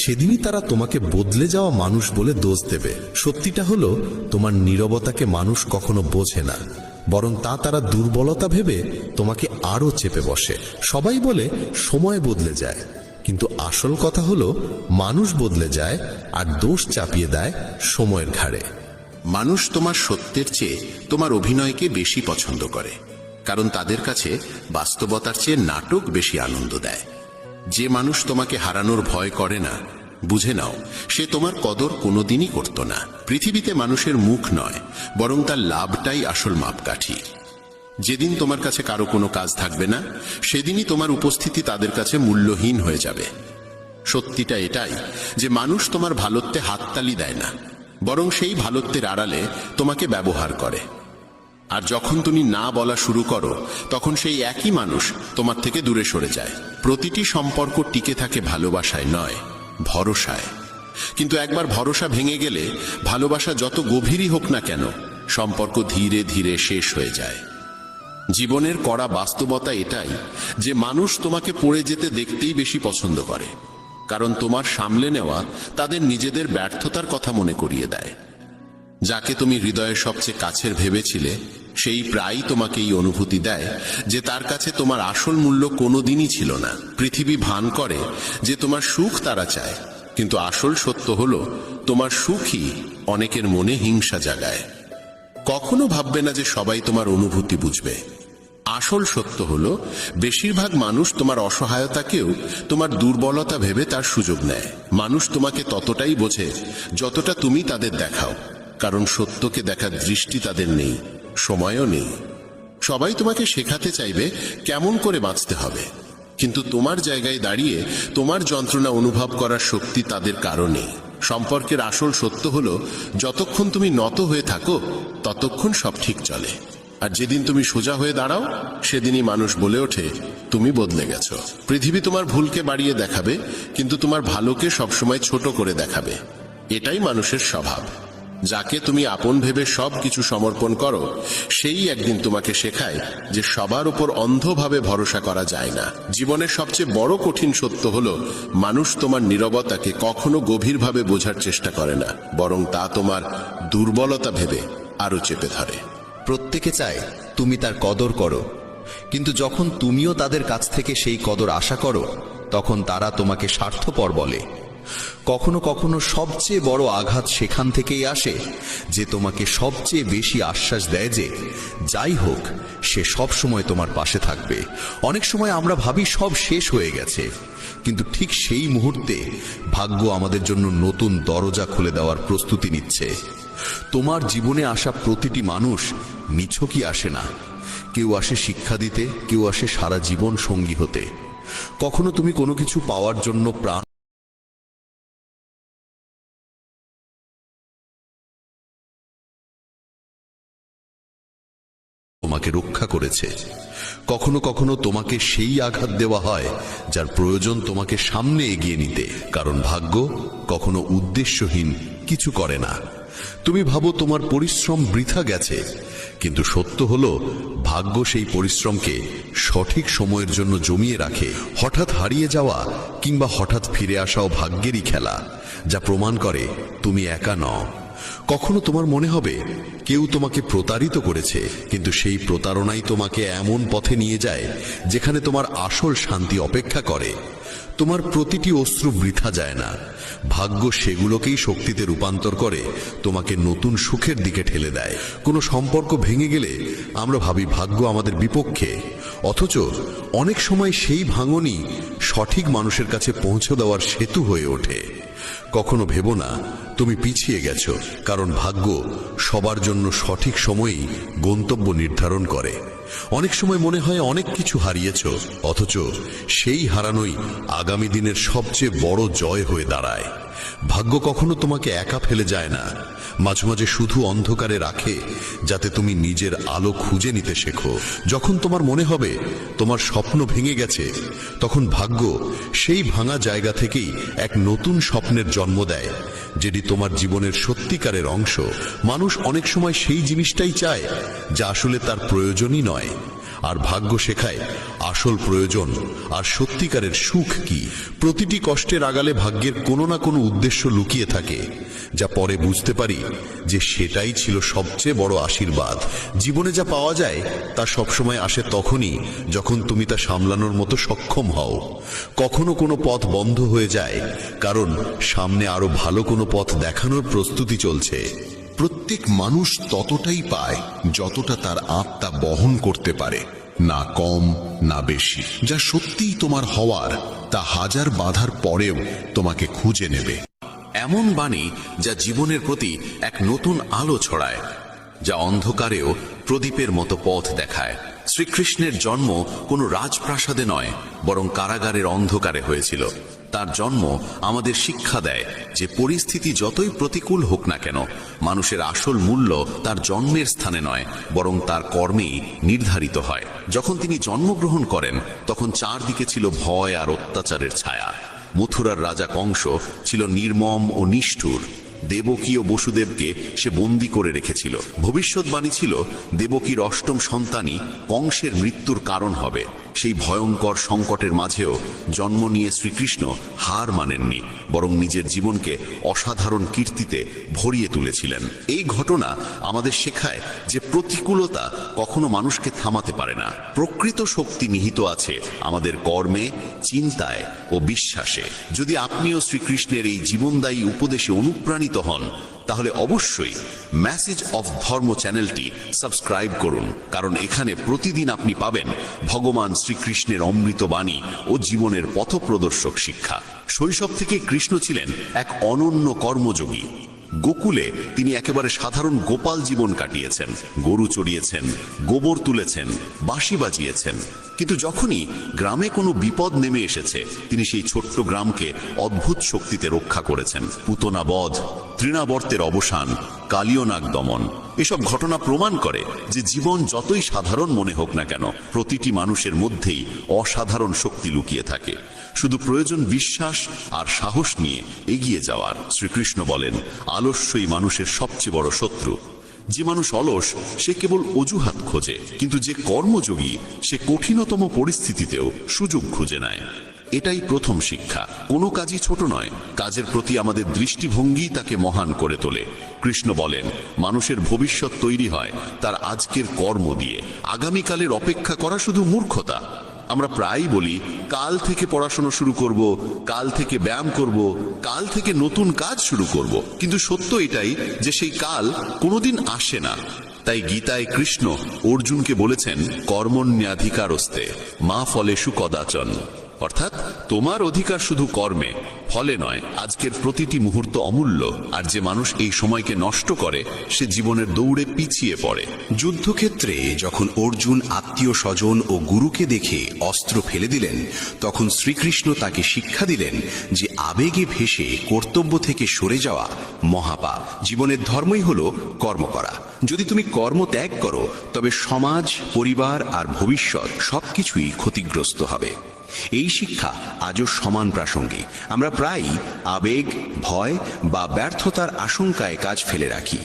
সেদিনই তারা তোমাকে বদলে যাওয়া মানুষ বলে দোষ দেবে। সত্যিটা হলো, তোমার নীরবতাকে মানুষ কখনো বোঝে না, বরং তারা দুর্বলতা ভেবে তোমাকে আরো চেপে বসে। সবাই বলে সময় বদলে যায়, কিন্তু আসল কথা হলো মানুষ বদলে যায় আর দোষ চাপিয়ে দেয় সময়ের ঘাড়ে। মানুষ তোমার সত্যের চেয়ে তোমার অভিনয়কে বেশি পছন্দ করে, কারণ তাদের কাছে বাস্তবতার চেয়ে নাটক বেশি আনন্দ দেয়। যে মানুষ তোমাকে হারানোর ভয় করে না, বুঝে নাও সে তোমার কদর কোনোদিনই করত না। পৃথিবীতে মানুষের মুখ নয়, বরং তার লাভটাই আসল মাপকাঠি। যেদিন তোমার কাছে কারো কোনো কাজ থাকবে না, সেদিনই তোমার উপস্থিতি তাদের কাছে মূল্যহীন হয়ে যাবে। সত্যিটা এটাই যে মানুষ তোমার ভালোত্বে হাততালি দেয় না, বরং সেই ভালোত্বের আড়ালে তোমাকে ব্যবহার করে। আর যখন তুমি না বলা শুরু করো তখন সেই একই মানুষ তোমার থেকে দূরে সরে যায়। প্রতিটি সম্পর্ক টিকে থাকে ভালোবাসায় নয়, ভরসায়। কিন্তু একবার ভরসা ভেঙে গেলে ভালোবাসা যত গভীরই হোক না কেন, সম্পর্ক ধীরে ধীরে শেষ হয়ে যায়। জীবনের কড়া বাস্তবতা এটাই যে মানুষ তোমাকে পড়ে যেতে দেখতেই বেশি পছন্দ করে, কারণ তোমার সামলে নেওয়া তাদের নিজেদের ব্যর্থতার কথা মনে করিয়ে দেয়। যাকে তুমি হৃদয়ের সবচেয়ে কাছের ভেবেছিলে সেই প্রায়ই তোমাকে এই অনুভূতি দেয় যে তার কাছে তোমার আসল মূল্য কোনোদিনই ছিল না। পৃথিবী ভান করে যে তোমার সুখ তারা চায়, কিন্তু আসল সত্য হলো তোমার সুখই অনেকের মনে হিংসা জাগায়। কখনো ভাববে না যে সবাই তোমার অনুভূতি বুঝবে। আসল সত্য হলো বেশিরভাগ মানুষ তোমার অসহায়তাকেও তোমার দুর্বলতা ভেবে তার সুযোগ নেয়। মানুষ তোমাকে ততটাই বোঝে যতটা তুমি তাদের দেখাও, কারণ সত্যকে দেখার দৃষ্টি তাদের নেই, সময়ও নেই। সবাই তোমাকে শেখাতে চাইবে কেমন করে বাঁচতে হবে, কিন্তু তোমার জায়গায় দাঁড়িয়ে তোমার যন্ত্রণা অনুভব করার শক্তি তাদের কারণে। সম্পর্কের আসল সত্য হলো যতক্ষণ তুমি নত হয়ে থাকো ততক্ষণ সব ঠিক চলে, আর যেদিন তুমি সোজা হয়ে দাঁড়াও সেদিনই মানুষ বলে ওঠে তুমি বদলে গেছো। পৃথিবী তোমার ভুলকে বাড়িয়ে দেখাবে, কিন্তু তোমার ভালোকে সবসময় ছোট করে দেখাবে। এটাই মানুষের স্বভাব। যাকে তুমি আপন ভেবে সব কিছু সমর্পণ করো সেই একদিন তোমাকে শেখায় যে সবার উপর অন্ধভাবে ভরসা করা যায় না। জীবনের সবচেয়ে বড় কঠিন সত্য হলো মানুষ তোমার নীরবতাকে কখনো গভীরভাবে বোঝার চেষ্টা করে না, বরং তা তোমার দুর্বলতা ভেবে আরো চেপে ধরে। প্রত্যেকে চায় তুমি তার কদর করো, কিন্তু যখন তুমিও তাদের কাছ থেকে সেই কদর আশা করো তখন তারা তোমাকে স্বার্থপর বলে। কখনো কখনো সবচেয়ে বড় আঘাত সেখান থেকেই আসে যে তোমাকে সবচেয়ে বেশি আশ্বাস দেয় যে যাই হোক সে সব সময় তোমার পাশে থাকবে। অনেক সময় আমরা ভাবি সব শেষ হয়ে গেছে, কিন্তু ঠিক সেই মুহূর্তে ভাগ্য আমাদের জন্য নতুন দরজা খুলে দেওয়ার প্রস্তুতি নিচ্ছে। তোমার জীবনে আসা প্রতিটি মানুষ নিছকই আসে না। কেউ আসে শিক্ষা দিতে, কেউ আসে সারা জীবন সঙ্গী হতে। কখনো তুমি কোনো কিছু পাওয়ার জন্য প্রাণ তোমাকে রক্ষা করেছে, কখনো কখনো তোমাকে সেই আঘাত দেওয়া হয় যার প্রয়োজন তোমাকে সামনে এগিয়ে নিতে। কারণ ভাগ্য কখনো উদ্দেশ্যহীন কিছু করে না। তুমি ভাবো তোমার পরিশ্রম বৃথা গেছে, কিন্তু সত্য হলো ভাগ্য সেই পরিশ্রমকে সঠিক সময়ের জন্য জমিয়ে রাখে। হঠাৎ হারিয়ে যাওয়া কিংবা হঠাৎ ফিরে আসাও ভাগ্যেরই খেলা, যা প্রমাণ করে তুমি একা নও। কখনো তোমার মনে হবে কেউ তোমাকে প্রতারিত করেছে, কিন্তু সেই প্রতারণাই তোমাকে এমন পথে নিয়ে যায় যেখানে তোমার আসল শান্তি অপেক্ষা করে। তোমার প্রতিটি অশ্রু বৃথা যায় না, ভাগ্য সেগুলোকেই শক্তিতে রূপান্তর করে তোমাকে নতুন সুখের দিকে ঠেলে দেয়। কোনো সম্পর্ক ভেঙে গেলে আমরা ভাবি ভাগ্য আমাদের বিপক্ষে, অথচ অনেক সময় সেই ভাঙনই সঠিক মানুষের কাছে পৌঁছে দেওয়ার সেতু হয়ে ওঠে। কখনো ভেবো না তুমি পিছিয়ে গেছো, কারণ ভাগ্য সবার জন্য সঠিক সময়েই গন্তব্য নির্ধারণ করে। অনেক সময় মনে হয় অনেক কিছু হারিয়েছ, অথচ সেই হারানোই আগামী দিনের সবচেয়ে বড় জয় হয়ে দাঁড়ায়। ভাগ্য কখনো তোমাকে একা ফেলে যায় না, মাঝে মাঝে শুধু অন্ধকারে রাখে যাতে তুমি নিজের আলো খুঁজে নিতে শেখো। যখন তোমার মনে হবে তোমার স্বপ্ন ভেঙে গেছে, তখন ভাগ্য সেই ভাঙা জায়গা থেকেই এক নতুন স্বপ্নের জন্ম দেয়, যেটি তোমার জীবনের সত্যিকারের অংশ। মানুষ অনেক সময় সেই জিনিসটাই চায় যা আসলে তার প্রয়োজনই নয়, আর ভাগ্য শেখায় আসল প্রয়োজন আর সত্যিকারের সুখ কি। প্রতিটি কষ্টের আড়ালে ভাগ্যের কোনো না কোনো উদ্দেশ্য লুকিয়ে থাকে, যা পরে বুঝতে পারি যে সেটাই ছিল সবচেয়ে বড় আশীর্বাদ। জীবনে যা পাওয়া যায় তা সবসময় আসে তখনই যখন তুমি তা সামলানোর মতো সক্ষম হও। কখনো কোনো পথ বন্ধ হয়ে যায় কারণ সামনে আরো ভালো কোনো পথ দেখানোর প্রস্তুতি চলছে। প্রত্যেক মানুষ ততটাই পায় যতটা তার আত্মা বহন করতে পারে, না কম না বেশি। যা সত্যিই তোমার হওয়ার তা হাজার বাধার পরেও তোমাকে খুঁজে নেবে। এমন বাণী যা জীবনের প্রতি এক নতুন আলো ছড়ায়, যা অন্ধকারেও প্রদীপের মতো পথ দেখায়। শ্রীকৃষ্ণের জন্ম কোনো রাজপ্রাসাদে নয়, বরং কারাগারের অন্ধকারে হয়েছিল। তার জন্ম আমাদের শিক্ষা দেয় যে পরিস্থিতি যতই প্রতিকূল হোক না কেন, মানুষের আসল মূল্য তার জন্মের স্থানে নয়, বরং তার কর্মেই নির্ধারিত হয়। যখন তিনি জন্মগ্রহণ করেন তখন চারদিকে ছিল ভয় আর অত্যাচারের ছায়া। মথুরার রাজা কংস ছিল নির্মম ও নিষ্ঠুর। দেবকী ও বসুদেবকে সে বন্দী করে রেখেছিল। ভবিষ্যৎবাণী ছিল দেবকীর অষ্টম সন্তানই কংসের মৃত্যুর কারণ হবে। সেই ভয়ঙ্কর সংকটের মাঝেও জন্ম নিয়ে শ্রীকৃষ্ণ হার মানেননি, বরং নিজের জীবনকে অসাধারণ কীর্তিতে ভরিয়ে তুলেছিলেন। এই ঘটনা আমাদের শেখায় যে প্রতিকূলতা কখনো মানুষকে থামাতে পারে না। প্রকৃত শক্তি নিহিত আছে আমাদের কর্মে, চিন্তায় ও বিশ্বাসে। যদি আপনিও শ্রীকৃষ্ণের এই জীবনদায়ী উপদেশে অনুপ্রাণিত হন, তাহলে অবশ্যই মেসেজ অফ ধর্ম চ্যানেলটি সাবস্ক্রাইব করুন, কারণ এখানে প্রতিদিন আপনি পাবেন ভগবান শ্রীকৃষ্ণের অমৃত বাণী ও জীবনের পথপ্রদর্শক শিক্ষা। শৈশব থেকে কৃষ্ণ ছিলেন এক অনন্য কর্মযোগী। গোকুলে তিনি একেবারে সাধারণ গোপাল জীবন কাটিয়েছেন। গরু চড়িয়েছেন, গোবর তুলেছেন, বাঁশি বাজিয়েছেন। কিন্তু যখনই গ্রামে কোনো বিপদ নেমে এসেছে, তিনি সেই ছোট্ট গ্রামকে অদ্ভুত শক্তিতে রক্ষা করেছেন। পুতনা বধ, তৃণাবর্তের অবসান, কালীয়নাগ দমন, এসব ঘটনা প্রমাণ করে যে জীবন যতই সাধারণ মনে হোক না কেন, প্রতিটি মানুষের মধ্যেই অসাধারণ শক্তি লুকিয়ে থাকে। শুধু প্রয়োজন বিশ্বাস আর সাহস নিয়ে এগিয়ে যাওয়ার। শ্রীকৃষ্ণ বলেন, আলস্যই মানুষের সবচেয়ে বড় শত্রু। যে মানুষ অলস সে কেবল অজুহাত খোঁজে, কিন্তু যে কর্মযোগী সে কঠিনতম পরিস্থিতিতেও সুযোগ খুঁজে নেয়। এটাই প্রথম শিক্ষা। কোনো কাজই ছোট নয়, কাজের প্রতি আমাদের দৃষ্টিভঙ্গি তাকে মহান করে তোলে। কৃষ্ণ বলেন, মানুষের ভবিষ্যৎ তৈরি হয় তার আজকের কর্ম দিয়ে। আগামীকালের অপেক্ষা করা শুধু মূর্খতা। আমরা প্রায়ই বলি, কাল থেকে পড়াশোনা শুরু করব, কাল থেকে ব্যায়াম করব, কাল থেকে নতুন কাজ শুরু করব। কিন্তু সত্য এটাই যে সেই কাল কোনোদিন আসে না। তাই গীতায় কৃষ্ণ অর্জুনকে বলেছেন, কর্মণ্যাধিকারস্তে মা ফলেষু কদাচন, অর্থাৎ তোমার অধিকার শুধু কর্মে, ফলে নয়। আজকের প্রতিটি মুহূর্ত অমূল্য, আর যে মানুষ এই সময়কে নষ্ট করে সে জীবনের দৌড়ে পিছিয়ে পড়ে। যুদ্ধক্ষেত্রে যখন অর্জুন আত্মীয় স্বজন ও গুরুকে দেখে অস্ত্র ফেলে দিলেন, তখন শ্রীকৃষ্ণ তাকে শিক্ষা দিলেন যে আবেগে ভেসে কর্তব্য থেকে সরে যাওয়া মহাপাপ। জীবনের ধর্মই হলো কর্ম করা। যদি তুমি কর্ম ত্যাগ করো, তবে সমাজ, পরিবার আর ভবিষ্যৎ সবকিছুই ক্ষতিগ্রস্ত হবে। এই শিক্ষা আজও সমান প্রাসঙ্গিক। আমরা প্রায়ই আবেগ, ভয় বা ব্যর্থতার আশঙ্কায় কাজ ফেলে রাখি,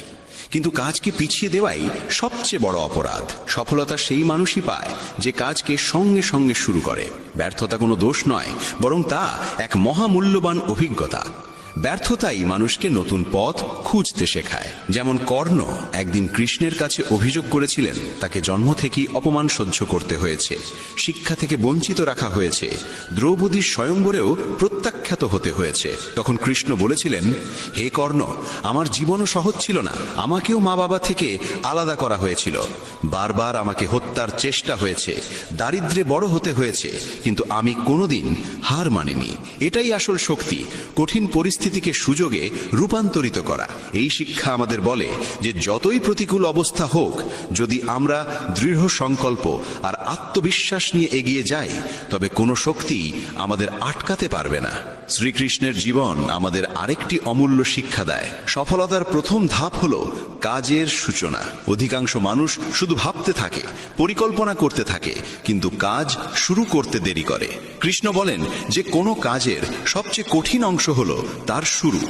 কিন্তু কাজকে পিছিয়ে দেওয়াই সবচেয়ে বড় অপরাধ। সফলতা সেই মানুষই পায় যে কাজকে সঙ্গে সঙ্গে শুরু করে। ব্যর্থতা কোনো দোষ নয়, বরং তা এক মহামূল্যবান অভিজ্ঞতা। ব্যর্থতাই মানুষকে নতুন পথ খুঁজতে শেখায়। যেমন কর্ণ একদিন কৃষ্ণের কাছে অভিযোগ করেছিলেন তাকে জন্ম থেকেই অপমান সহ্য করতে হয়েছে, শিক্ষা থেকে বঞ্চিত রাখা হয়েছে, দ্রৌপদীর স্বয়ংবরেও প্রত্যাখ্যাত হতে হয়েছে। তখন কৃষ্ণ বলেছিলেন, হে কর্ণ, আমার জীবনও সহজ ছিল না। আমাকেও মা বাবা থেকে আলাদা করা হয়েছিল, বারবার আমাকে হত্যার চেষ্টা হয়েছে, দারিদ্র্যে বড় হতে হয়েছে, কিন্তু আমি কোনোদিন হার মানিনি। এটাই আসল শক্তি, কঠিন পরিস্থিতিকে সুযোগে রূপান্তরিত করা। এই শিক্ষা আমাদের বলে যে যতই প্রতিকূল অবস্থা হোক, যদি আমরা দৃঢ় সংকল্প আর আত্মবিশ্বাস নিয়ে এগিয়ে যাই, তবে কোনো শক্তি আমাদের আটকাতে পারবে না। শ্রীকৃষ্ণের জীবন আমাদের আরেকটি অমূল্য শিক্ষা দেয়। সফলতার প্রথম ধাপ হলো কাজের সূচনা। অধিকাংশ মানুষ শুধু ভাবতে থাকে, পরিকল্পনা করতে থাকে, কিন্তু কাজ শুরু করতে দেরি করে। কৃষ্ণ বলেন যে কোনো কাজের সবচেয়ে কঠিন অংশ হলো তার শুরু।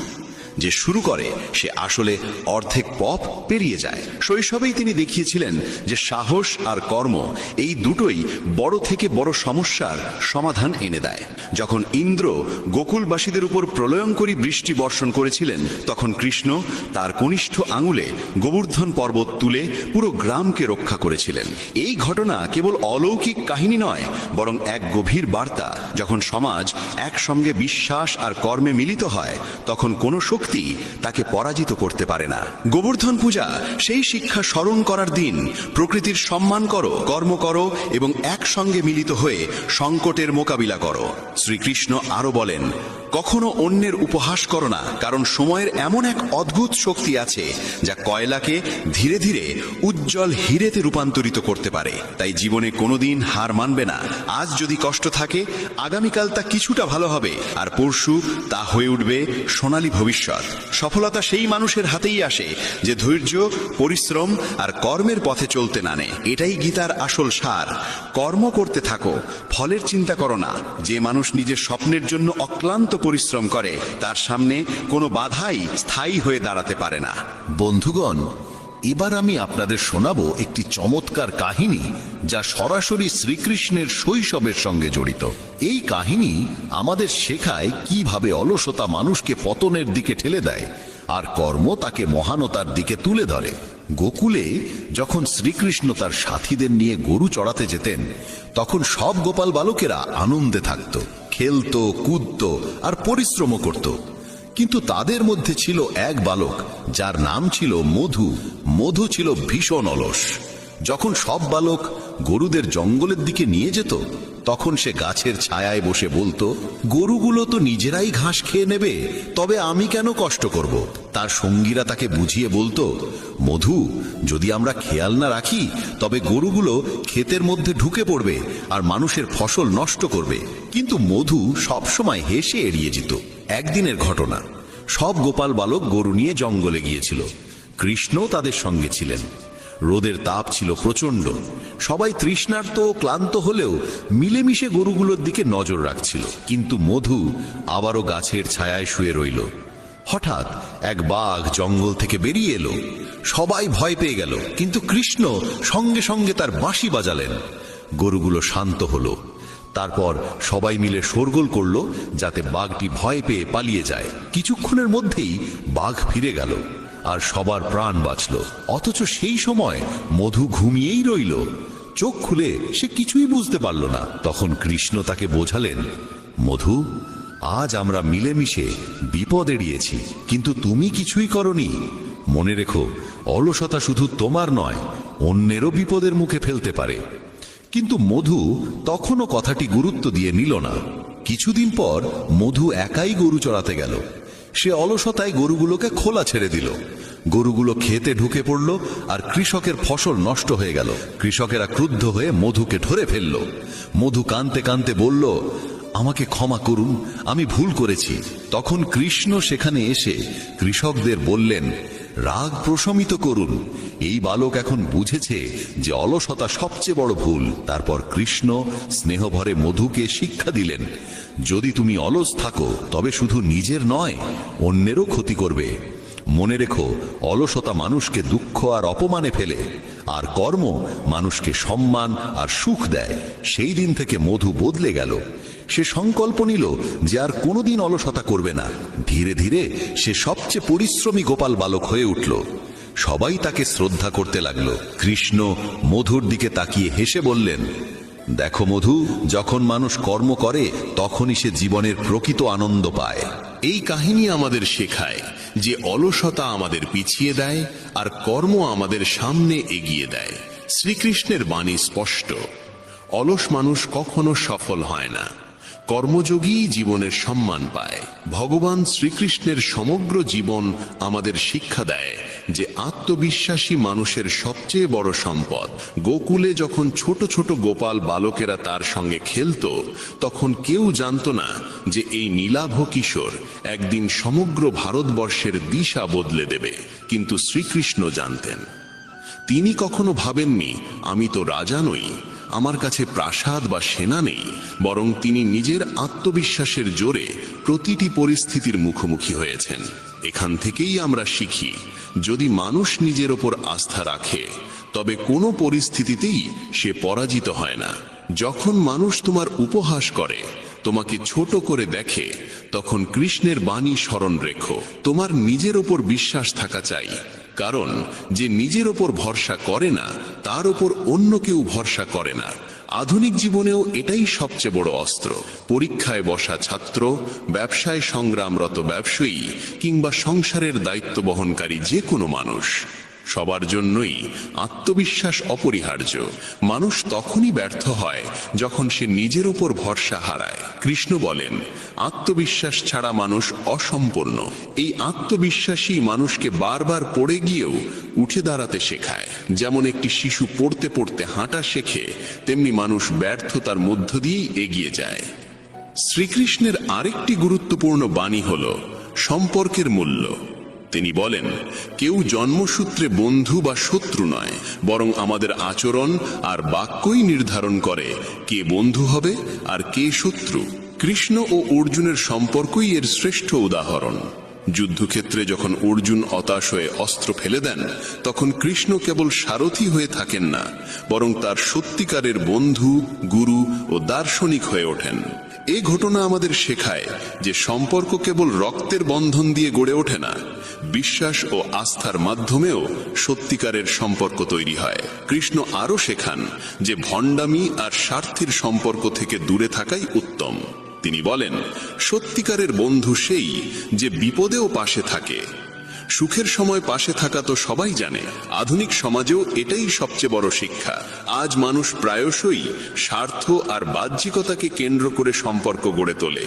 যে শুরু করে সে আসলে অর্ধেক পথ পেরিয়ে যায়। শৈশবেই তিনি দেখিয়েছিলেন যে সাহস আর কর্ম এই দুটোই বড় থেকে বড় সমস্যার সমাধান এনে দেয়। যখন ইন্দ্র গোকুলবাসীদের উপর প্রলয়ঙ্করী বৃষ্টি বর্ষণ করেছিলেন, তখন কৃষ্ণ তার কনিষ্ঠ আঙুলে গোবর্ধন পর্বত তুলে পুরো গ্রামকে রক্ষা করেছিলেন। এই ঘটনা কেবল অলৌকিক কাহিনী নয়, বরং এক গভীর বার্তা। যখন সমাজ একসঙ্গে বিশ্বাস আর কর্মে মিলিত হয়, তখন কোনো শক্তি শক্তি তাকে পরাজিত করতে পারে না। গোবর্ধন পূজা সেই শিক্ষা স্মরণ করার দিন। প্রকৃতির সম্মান করো, কর্ম করো এবং একসঙ্গে মিলিত হয়ে সংকটের মোকাবিলা করো। শ্রীকৃষ্ণ আরো বলেন, কখনো অন্যের উপহাস করো না, কারণ সময়ের এমন এক অদ্ভুত শক্তি আছে যা কয়লাকে ধীরে ধীরে উজ্জ্বল হীরেতে রূপান্তরিত করতে পারে। তাই জীবনে কোনোদিন হার মানবে না। আজ যদি কষ্ট থাকে, আগামীকাল তা কিছুটা ভালো হবে, আর পরশু তা হয়ে উঠবে সোনালী ভবিষ্যৎ। সফলতা সেই মানুষের হাতেই আসে যে ধৈর্য, পরিশ্রম আর কর্মের পথে চলতে নানে। এটাই গীতার আসল সার। কর্ম করতে থাকো, ফলের চিন্তা করো না। যে মানুষ নিজের স্বপ্নের জন্য অক্লান্ত পরিশ্রম করে, তার সামনে কোনো বাধাই স্থায়ী হয়ে দাঁড়াতে পারে না। বন্ধুগণ, এবার আমি আপনাদের শোনাবো একটি চমৎকার কাহিনী যা সরাসরি শ্রীকৃষ্ণের শৈশবের সঙ্গে জড়িত। এই কাহিনী আমাদের শেখায় কিভাবে অলসতা মানুষকে পতনের দিকে ঠেলে দেয় আর কর্ম তাকে মহানতার দিকে তুলে ধরে। গোকুলে যখন শ্রীকৃষ্ণ তার সাথীদের নিয়ে গরু চড়াতে যেতেন, তখন সব গোপাল বালকেরা আনন্দে থাকত, খেলতো, কুদতো আর পরিশ্রমও করত। কিন্তু তাদের মধ্যে ছিল এক বালক যার নাম ছিল মধু। মধু ছিল ভীষণ অলস। যখন সব বালক গরুদের জঙ্গলের দিকে নিয়ে যেত, তখন সে গাছের ছায়ায় বসে বলতো, গরুগুলো তো নিজেরাই ঘাস খেয়ে নেবে, তবে আমি কেন কষ্ট করব? তার সঙ্গীরা তাকে বুঝিয়ে বলতো, মধু, যদি আমরা খেয়াল না রাখি তবে গরুগুলো ক্ষেতের মধ্যে ঢুকে পড়বে আর মানুষের ফসল নষ্ট করবে। কিন্তু মধু সবসময় হেসে এড়িয়ে যেত। একদিনের ঘটনা, সব গোপাল বালক গরু নিয়ে জঙ্গলে গিয়েছিল। কৃষ্ণ তাদের সঙ্গে ছিলেন। রোদের তাপ ছিল প্রচণ্ড। সবাই তৃষ্ণার্ত ও ক্লান্ত হলেও মিলেমিশে গরুগুলোর দিকে নজর রাখছিল। কিন্তু মধু আবারও গাছের ছায়ায় শুয়ে রইল। হঠাৎ এক বাঘ জঙ্গল থেকে বেরিয়ে এলো। সবাই ভয় পেয়ে গেল, কিন্তু কৃষ্ণ সঙ্গে সঙ্গে তার বাঁশি বাজালেন। গরুগুলো শান্ত হলো। তারপর সবাই মিলে শোরগোল করলো যাতে বাঘটি ভয় পেয়ে পালিয়ে যায়। কিছুক্ষণের মধ্যেই বাঘ ফিরে গেল আর সবার প্রাণ বাঁচল। অথচ সেই সময় মধু ঘুমিয়েই রইল। চোখ খুলে সে কিছুই বুঝতে পারল না। তখন কৃষ্ণ তাকে বোঝালেন, মধু, আজ আমরা মিলেমিশে বিপদ এড়িয়েছি, কিন্তু তুমি কিছুই করনি। মনে রেখো, অলসতা শুধু তোমার নয়, অন্যেরও বিপদের মুখে ফেলতে পারে। কিন্তু মধু তখনও কথাটি গুরুত্ব দিয়ে নিল না। কিছুদিন পর মধু একাই গরু চড়াতে গেল। সে অলসতায় গরুগুলোকে খোলা ছেড়ে দিল। গরুগুলো খেতে ঢুকে পড়ল আর কৃষকের ফসল নষ্ট হয়ে গেল। কৃষকেরা ক্রুদ্ধ হয়ে মধুকে ধরে ফেলল। মধু কাঁদতে কাঁদতে বলল, আমাকে ক্ষমা করুন, আমি ভুল করেছি। তখন কৃষ্ণ সেখানে এসে কৃষকদের বললেন, রাগ প্রশমিত করুন। এই বালক এখন বুঝেছে যে অলসতা সবচেয়ে বড় ভুল। তারপর কৃষ্ণ স্নেহভরে মধুকে শিক্ষা দিলেন, যদি তুমি অলস থাকো তবে শুধু নিজের নয়, অন্যেরও ক্ষতি করবে। মনে রেখো, অলসতা মানুষকে দুঃখ আর অপমানে ফেলে, আর কর্ম মানুষকে সম্মান আর সুখ দেয়। সেই দিন থেকে মধু বদলে গেল। সে সংকল্প নিল যে আর কোনোদিন অলসতা করবে না। ধীরে ধীরে সে সবচেয়ে পরিশ্রমী গোপাল বালক হয়ে উঠল। সবাই তাকে শ্রদ্ধা করতে লাগলো। কৃষ্ণ মধুর দিকে তাকিয়ে হেসে বললেন, দেখো মধু, যখন মানুষ কর্ম করে তখনই সে জীবনের প্রকৃত আনন্দ পায়। এই কাহিনী আমাদের শেখায় যে অলসতা আমাদের পিছিয়ে দেয় আর কর্ম আমাদের সামনে এগিয়ে দেয়। শ্রীকৃষ্ণের বাণী স্পষ্ট, অলস মানুষ কখনো সফল হয় না, কর্মযোগী জীবনের সম্মান পায়। ভগবান শ্রীকৃষ্ণের সমগ্র জীবন আমাদের শিক্ষা দেয় যে আত্মবিশ্বাসী মানুষের সবচেয়ে বড় সম্পদ। গোকুলে যখন ছোট ছোট গোপাল বালকেরা তার সঙ্গে খেলতো, তখন কেউ জানতো না যে এই নীলাভ কিশোর একদিন সমগ্র ভারতবর্ষের দিশা বদলে দেবে। কিন্তু শ্রীকৃষ্ণ জানতেন। তিনি কখনো ভাবেননি, আমি তো রাজা নই, আমার কাছে প্রাসাদ বা সেনা নেই, বরং তিনি নিজের আত্মবিশ্বাসের জোরে প্রতিটি পরিস্থিতির মুখোমুখি হয়েছেন। এখান থেকেই আমরা শিখি, যদি মানুষ নিজের ওপর আস্থা রাখে তবে কোনো পরিস্থিতিতেই সে পরাজিত হয় না। যখন মানুষ তোমার উপহাস করে, তোমাকে ছোট করে দেখে, তখন কৃষ্ণের বাণী স্মরণ রেখো, তোমার নিজের ওপর বিশ্বাস থাকা চাই। কারণ যে নিজের ওপর ভরসা করে না, তার ওপর অন্য কেউ ভরসা করে না। আধুনিক জীবনেও এটাই সবচেয়ে বড় অস্ত্র। পরীক্ষায় বসা ছাত্র, ব্যবসায় সংগ্রামরত ব্যবসায়ী কিংবা সংসারের দায়িত্ব বহনকারী যে কোনো মানুষ, সবার জন্যই আত্মবিশ্বাস অপরিহার্য। মানুষ তখনই ব্যর্থ হয় যখন সে নিজের উপর ভরসা হারায়। কৃষ্ণ বলেন, আত্মবিশ্বাস ছাড়া মানুষ অসম্পূর্ণ। এই আত্মবিশ্বাসই মানুষকে বারবার পড়ে গিয়েও উঠে দাঁড়াতে শেখায়। যেমন একটি শিশু পড়তে পড়তে হাঁটা শেখে, তেমনি মানুষ ব্যর্থতার মধ্য দিয়েই এগিয়ে যায়। শ্রীকৃষ্ণের আরেকটি গুরুত্বপূর্ণ বাণী হল সম্পর্কের মূল্য। তিনি বলেন, কেউ জন্মসূত্রে বন্ধু বা শত্রু নয়, বরং আমাদের আচরণ আর বাক্যই নির্ধারণ করে কে বন্ধু হবে আর কে শত্রু। কৃষ্ণ ও অর্জুনের সম্পর্কই এর শ্রেষ্ঠ উদাহরণ। যুদ্ধক্ষেত্রে যখন অর্জুন হতাশ হয়ে অস্ত্র ফেলে দেন, তখন কৃষ্ণ কেবল সারথি হয়ে থাকেন না, বরং তার সত্যিকারের বন্ধু, গুরু ও দার্শনিক হয়ে ওঠেন। এই ঘটনা আমাদের শেখায় যে সম্পর্ক কেবল রক্তের বন্ধন দিয়ে গড়ে ওঠে না, বিশ্বাস ও আস্থার মাধ্যমেও সত্যিকারের সম্পর্ক তৈরি হয়। কৃষ্ণ আরও শেখান যে ভণ্ডামি আর স্বার্থের সম্পর্ক থেকে দূরে থাকাই উত্তম। তিনি বলেন, সত্যিকারের বন্ধু সেই যে বিপদেও পাশে থাকে। সুখের সময় পাশে থাকা তো সবাই জানে, আধুনিক সমাজেও এটাই সবচেয়ে বড় শিক্ষা। আজ মানুষ প্রায়শই স্বার্থ আর বাহ্যিকতাকে কেন্দ্র করে সম্পর্ক গড়ে তোলে,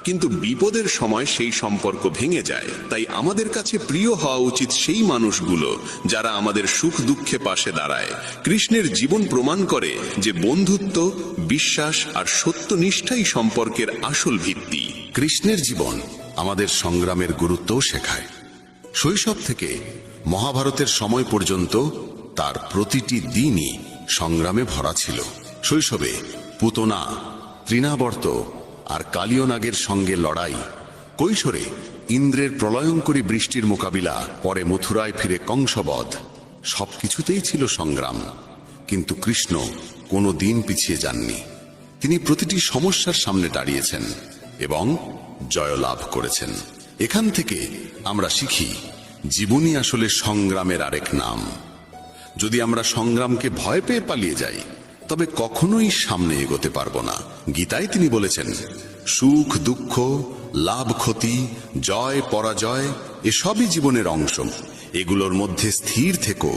কিন্তু বিপদের সময় সেই সম্পর্ক ভেঙে যায়। তাই আমাদের কাছে প্রিয় হওয়া উচিত সেই মানুষগুলো যারা আমাদের সুখ দুঃখে পাশে দাঁড়ায়। কৃষ্ণের জীবন প্রমাণ করে যে বন্ধুত্ব, বিশ্বাস আর সত্যনিষ্ঠাই সম্পর্কের আসল ভিত্তি। কৃষ্ণের জীবন আমাদের সংগ্রামের গুরুত্বও শেখায়। শৈশব থেকে মহাভারতের সময় পর্যন্ত তার প্রতিটি দিনই সংগ্রামে ভরা ছিল। শৈশবে পুতনা, তৃণাবর্ত আর কালিয়নাগের সঙ্গে লড়াই, কৈশোরে ইন্দ্রের প্রলয়ঙ্করী বৃষ্টির মোকাবিলা, পরে মথুরায় ফিরে কংসবধ, সবকিছুতেই ছিল সংগ্রাম। কিন্তু কৃষ্ণ কোনো দিন পিছিয়ে যাননি। তিনি প্রতিটি সমস্যার সামনে দাঁড়িয়েছেন এবং জয়লাভ করেছেন। এখান থেকে আমরা শিখি, জীবনই আসলে সংগ্রামের আরেক নাম। যদি আমরা সংগ্রামকে ভয় পেয়ে পালিয়ে যাই, তবে কখনোই সামনে এগোতে পারবো না। গীতায় তিনি বলেছেন, সুখ দুঃখ, লাভ ক্ষতি, জয় পরাজয় এসবই জীবনের অংশ। এগুলোর মধ্যে স্থির থেকো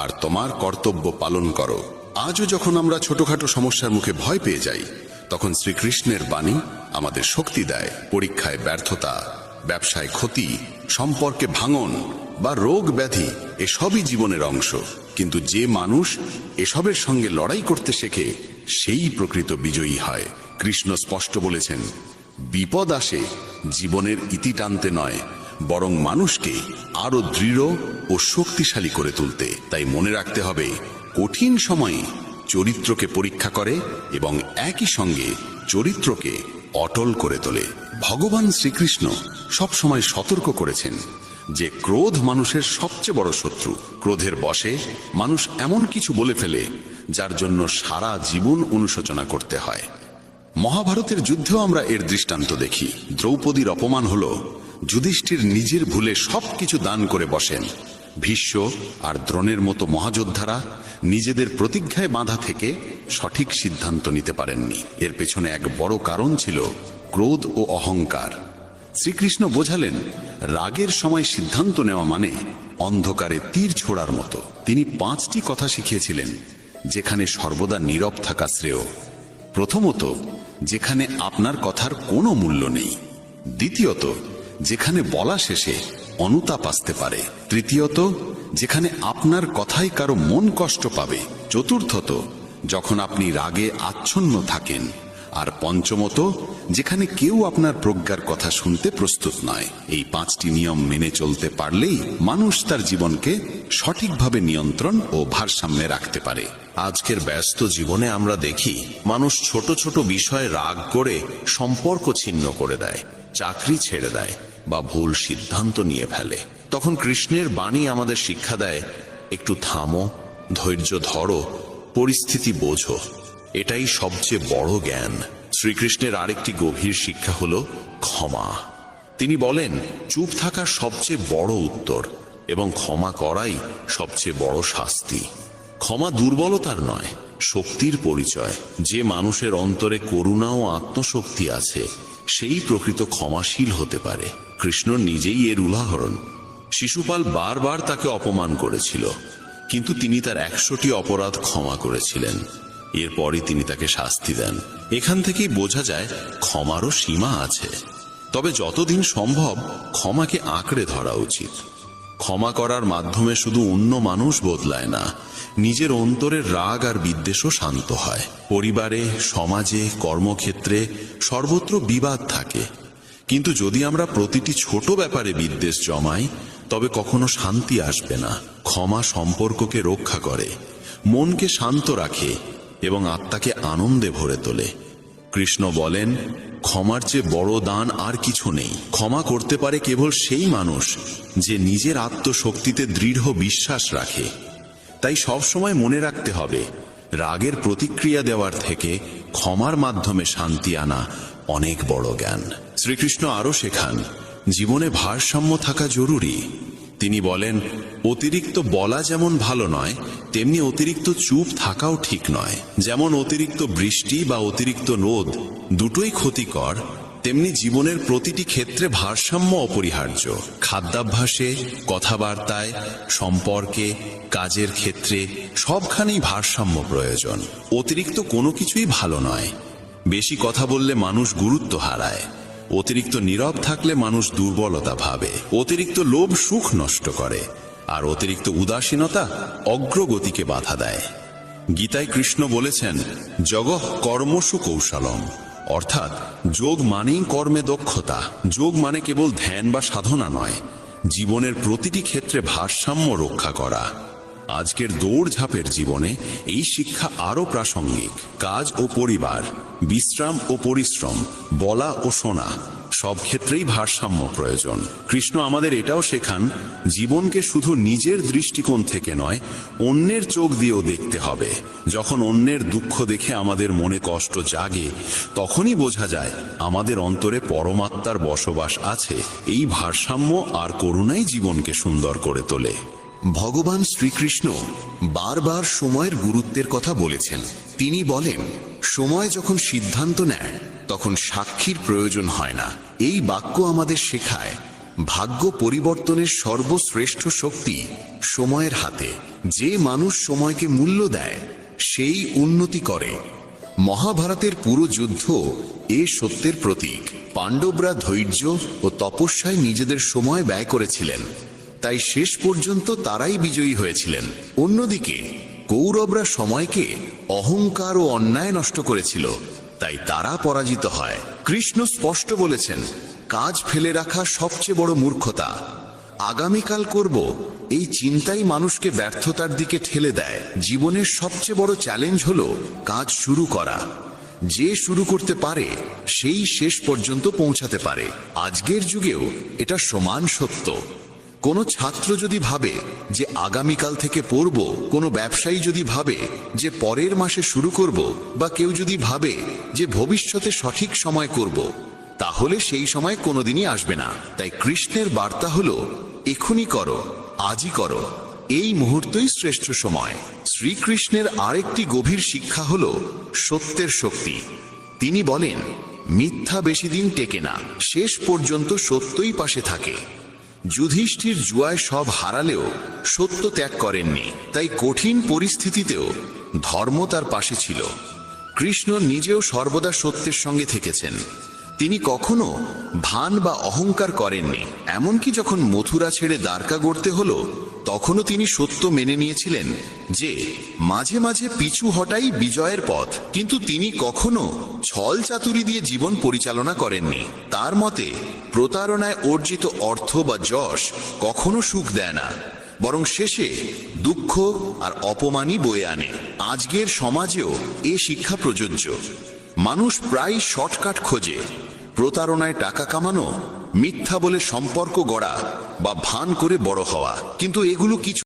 আর তোমার কর্তব্য পালন করো। আজও যখন আমরা ছোটখাটো সমস্যার মুখে ভয় পেয়ে যাই, তখন শ্রীকৃষ্ণের বাণী আমাদের শক্তি দেয়। পরীক্ষায় ব্যর্থতা, ব্যবসায় ক্ষতি, সম্পর্কে ভাঙন বা রোগ ব্যাধি এসবই জীবনের অংশ। কিন্তু যে মানুষ এসবের সঙ্গে লড়াই করতে শেখে, সেই প্রকৃত বিজয়ী হয়। কৃষ্ণ স্পষ্ট বলেছেন, বিপদ আসে জীবনের ইতি টানতে নয়, বরং মানুষকে আরো দৃঢ় ও শক্তিশালী করে তুলতে। তাই মনে রাখতে হবে, কঠিন সময়ে চরিত্রকে পরীক্ষা করে এবং একই সঙ্গে চরিত্রকে অটল করে তোলে। ভগবান শ্রীকৃষ্ণ সবসময় সতর্ক করেছেন যে ক্রোধ মানুষের সবচেয়ে বড় শত্রু। ক্রোধের বশে মানুষ এমন কিছু বলে ফেলে যার জন্য সারা জীবন অনুশোচনা করতে হয়। মহাভারতের যুদ্ধেও আমরা এর দৃষ্টান্ত দেখি। দ্রৌপদীর অপমান হল যুধিষ্ঠির নিজের ভুলে সবকিছু দান করে বসেন। ভীষ্ম আর দ্রোণের মতো মহাযোদ্ধারা নিজেদের প্রতিজ্ঞায় বাঁধা থেকে সঠিক সিদ্ধান্ত নিতে পারেননি। এর পেছনে এক বড় কারণ ছিল ক্রোধ ও অহংকার। শ্রীকৃষ্ণ বোঝালেন, রাগের সময় সিদ্ধান্ত নেওয়া মানে অন্ধকারে তীর ছোড়ার মতো। তিনি 5টি কথা শিখিয়েছিলেন যেখানে সর্বদা নীরব থাকা শ্রেয়। প্রথমত, যেখানে আপনার কথার কোনো মূল্য নেই। দ্বিতীয়ত, যেখানে বলা শেষে অনুতাপ আসতে পারে। তৃতীয়ত, যেখানে আপনার কথাই কারো মন কষ্ট পাবে। চতুর্থত, যখন আপনি রাগে আচ্ছন্ন থাকেন। আর পঞ্চমত, যেখানে কেউ আপনার প্রজ্ঞার কথা শুনতে প্রস্তুত নয়। এই 5টি নিয়ম মেনে চলতে পারলেই মানুষ তার জীবনকে সঠিকভাবে নিয়ন্ত্রণ ও ভারসাম্যে রাখতে পারে। আজকের ব্যস্ত জীবনে আমরা দেখি, মানুষ ছোট ছোট বিষয়ে রাগ করে সম্পর্ক ছিন্ন করে দেয়, চাকরি ছেড়ে দেয় বা ভুল সিদ্ধান্ত নিয়ে ফেলে। তখন কৃষ্ণের বাণী আমাদের শিক্ষা দেয়, একটু থামো, ধৈর্য ধরো, পরিস্থিতি বোঝো। এটাই সবচেয়ে বড় জ্ঞান। শ্রীকৃষ্ণের আরেকটি গভীর শিক্ষা হলো ক্ষমা। তিনি বলেন, চুপ থাকা সবচেয়ে বড় উত্তর এবং ক্ষমা করাই সবচেয়ে বড় শাস্তি। ক্ষমা দুর্বলতার নয়, শক্তির পরিচয়। যে মানুষের অন্তরে করুণা ও আত্মশক্তি আছে সেই প্রকৃত ক্ষমাশীল হতে পারে। কৃষ্ণ নিজেই এর উদাহরণ। শিশুপাল বারবার তাকে অপমান করেছিল, কিন্তু তিনি তার 100টি অপরাধ ক্ষমা করেছিলেন। এরপরই তিনি তাকে শাস্তি দেন। এখান থেকেই বোঝা যায় ক্ষমারও সীমা আছে। তবে যতদিন সম্ভব ক্ষমাকে আঁকড়ে ধরা উচিত। ক্ষমা করার মাধ্যমে শুধু অন্য মানুষ বদলায় না, নিজের অন্তরের রাগ আর বিদ্বেষও শান্ত হয়। পরিবারে, সমাজে, কর্মক্ষেত্রে সর্বত্র বিবাদ থাকে, কিন্তু যদি আমরা প্রতিটি ছোট ব্যাপারে বিদ্বেষ জমাই তবে কখনো শান্তি আসবে না। ক্ষমা সম্পর্ককে রক্ষা করে, মনকে শান্ত রাখে এবং আত্মাকে আনন্দে ভরে তোলে। কৃষ্ণ বলেন, ক্ষমার চেয়ে বড় দান আর কিছু নেই। ক্ষমা করতে পারে কেবল সেই মানুষ যে নিজের আত্মশক্তিতে দৃঢ় বিশ্বাস রাখে। তাই সবসময় মনে রাখতে হবে, রাগের প্রতিক্রিয়া দেওয়ার থেকে ক্ষমার মাধ্যমে শান্তি আনা অনেক বড় জ্ঞান। শ্রীকৃষ্ণ আরও শেখান, জীবনে ভারসাম্য থাকা জরুরি। তিনি বলেন, অতিরিক্ত বলা যেমন ভালো নয়, তেমনি অতিরিক্ত চুপ থাকাও ঠিক নয়। যেমন অতিরিক্ত বৃষ্টি বা অতিরিক্ত রোদ দুটোই ক্ষতিকর, তেমনি জীবনের প্রতিটি ক্ষেত্রে ভারসাম্য অপরিহার্য। খাদ্যাভ্যাসে, কথাবার্তায়, সম্পর্কে, কাজের ক্ষেত্রে সবখানেই ভারসাম্য প্রয়োজন। অতিরিক্ত কোনো কিছুই ভালো নয়। বেশি কথা বললে মানুষ গুরুত্ব হারায়, অতিরিক্ত নীরব থাকলে মানুষ দুর্বলতা ভাবে, অতিরিক্ত লোভ সুখ নষ্ট করে, আর অতিরিক্ত উদাসীনতা অগ্রগতিকে বাধা দেয়। গীতায় কৃষ্ণ বলেছেন, জগঃ কর্মসু কৌশলম, অর্থাৎ যোগ মানেই কর্মে দক্ষতা। যোগ মানে কেবল ধ্যান বা সাধনা নয়, জীবনের প্রতিটি ক্ষেত্রে ভারসাম্য রক্ষা করা। আজকের দৌড়ঝাঁপের জীবনে এই শিক্ষা আরও প্রাসঙ্গিক। কাজ ও পরিবার, বিশ্রাম ও পরিশ্রম, বলা ও শোনা, সব ক্ষেত্রেই ভারসাম্য প্রয়োজন। কৃষ্ণ আমাদের এটাও শেখান, জীবনকে শুধু নিজের দৃষ্টিকোণ থেকে নয়, অন্যের চোখ দিয়েও দেখতে হবে। যখন অন্যের দুঃখ দেখে আমাদের মনে কষ্ট জাগে, তখনই বোঝা যায় আমাদের অন্তরে পরমাত্মার বসবাস আছে। এই ভারসাম্য আর করুণাই জীবনকে সুন্দর করে তোলে। ভগবান শ্রীকৃষ্ণ বারবার সময়ের গুরুত্বের কথা বলেছেন। তিনি বলেন, সময় যখন সিদ্ধান্ত নেয় তখন সাক্ষীর প্রয়োজন হয় না। এই বাক্য আমাদের শেখায়, ভাগ্য পরিবর্তনের সর্বশ্রেষ্ঠ শক্তি সময়ের হাতে। যে মানুষ সময়কে মূল্য দেয় সেই উন্নতি করে। মহাভারতের পুরো যুদ্ধ এ সত্যের প্রতীক। পাণ্ডবরা ধৈর্য ও তপস্যায় নিজেদের সময় ব্যয় করেছিলেন, তাই শেষ পর্যন্ত তারাই বিজয়ী হয়েছিলেন। অন্যদিকে কৌরবরা সময়কে অহংকার ও অন্যায় নষ্ট করেছিল, তাই তারা পরাজিত হয়। কৃষ্ণ স্পষ্ট বলেছেন, কাজ ফেলে রাখা সবচেয়ে বড় মূর্খতা। আগামীকাল করব এই চিন্তাই মানুষকে ব্যর্থতার দিকে ঠেলে দেয়। জীবনের সবচেয়ে বড় চ্যালেঞ্জ হলো কাজ শুরু করা। যে শুরু করতে পারে সেই শেষ পর্যন্ত পৌঁছাতে পারে। আজকের যুগেও এটা সমান সত্য। কোনো ছাত্র যদি ভাবে যে আগামীকাল থেকে পড়ব, কোনো ব্যবসায়ী যদি ভাবে যে পরের মাসে শুরু করব, বা কেউ যদি ভাবে যে ভবিষ্যতে সঠিক সময় করব, তাহলে সেই সময় কোনোদিনই আসবে না। তাই কৃষ্ণের বার্তা হলো, এখনই করো, আজই করো, এই মুহূর্তই শ্রেষ্ঠ সময়। শ্রীকৃষ্ণের আরেকটি গভীর শিক্ষা হলো সত্যের শক্তি। তিনি বলেন, মিথ্যা বেশি দিন টেকে না, শেষ পর্যন্ত সত্যই পাশে থাকে। যুধিষ্ঠির জুয়ায় সব হারালেও সত্য ত্যাগ করেননি, তাই কঠিন পরিস্থিতিতেও ধর্ম তার পাশে ছিল। কৃষ্ণ নিজেও সর্বদা সত্যের সঙ্গে থেকেছেন। তিনি কখনো ভান বা অহংকার করেননি। এমনকি যখন মথুরা ছেড়ে দ্বারকা গড়তে হলো, তখনও তিনি সত্য মেনে নিয়েছিলেন যে মাঝে মাঝে পিছু হটাই বিজয়ের পথ। কিন্তু তিনি কখনো ছল চাতুরি দিয়ে জীবন পরিচালনা করেননি। তার মতে প্রতারণায় অর্জিত অর্থ বা যশ কখনো সুখ দেয় না, বরং শেষে দুঃখ আর অপমানই বয়ে আনে। আজকের সমাজেও এ শিক্ষা প্রযোজ্য। মানুষ প্রায় শর্টকাট খোঁজে, প্রতারণায় টাকা কামানো, মিথ্যা বলে সম্পর্ক গড়া বা ভান করে বড় হওয়া। কিন্তু এগুলো কিছু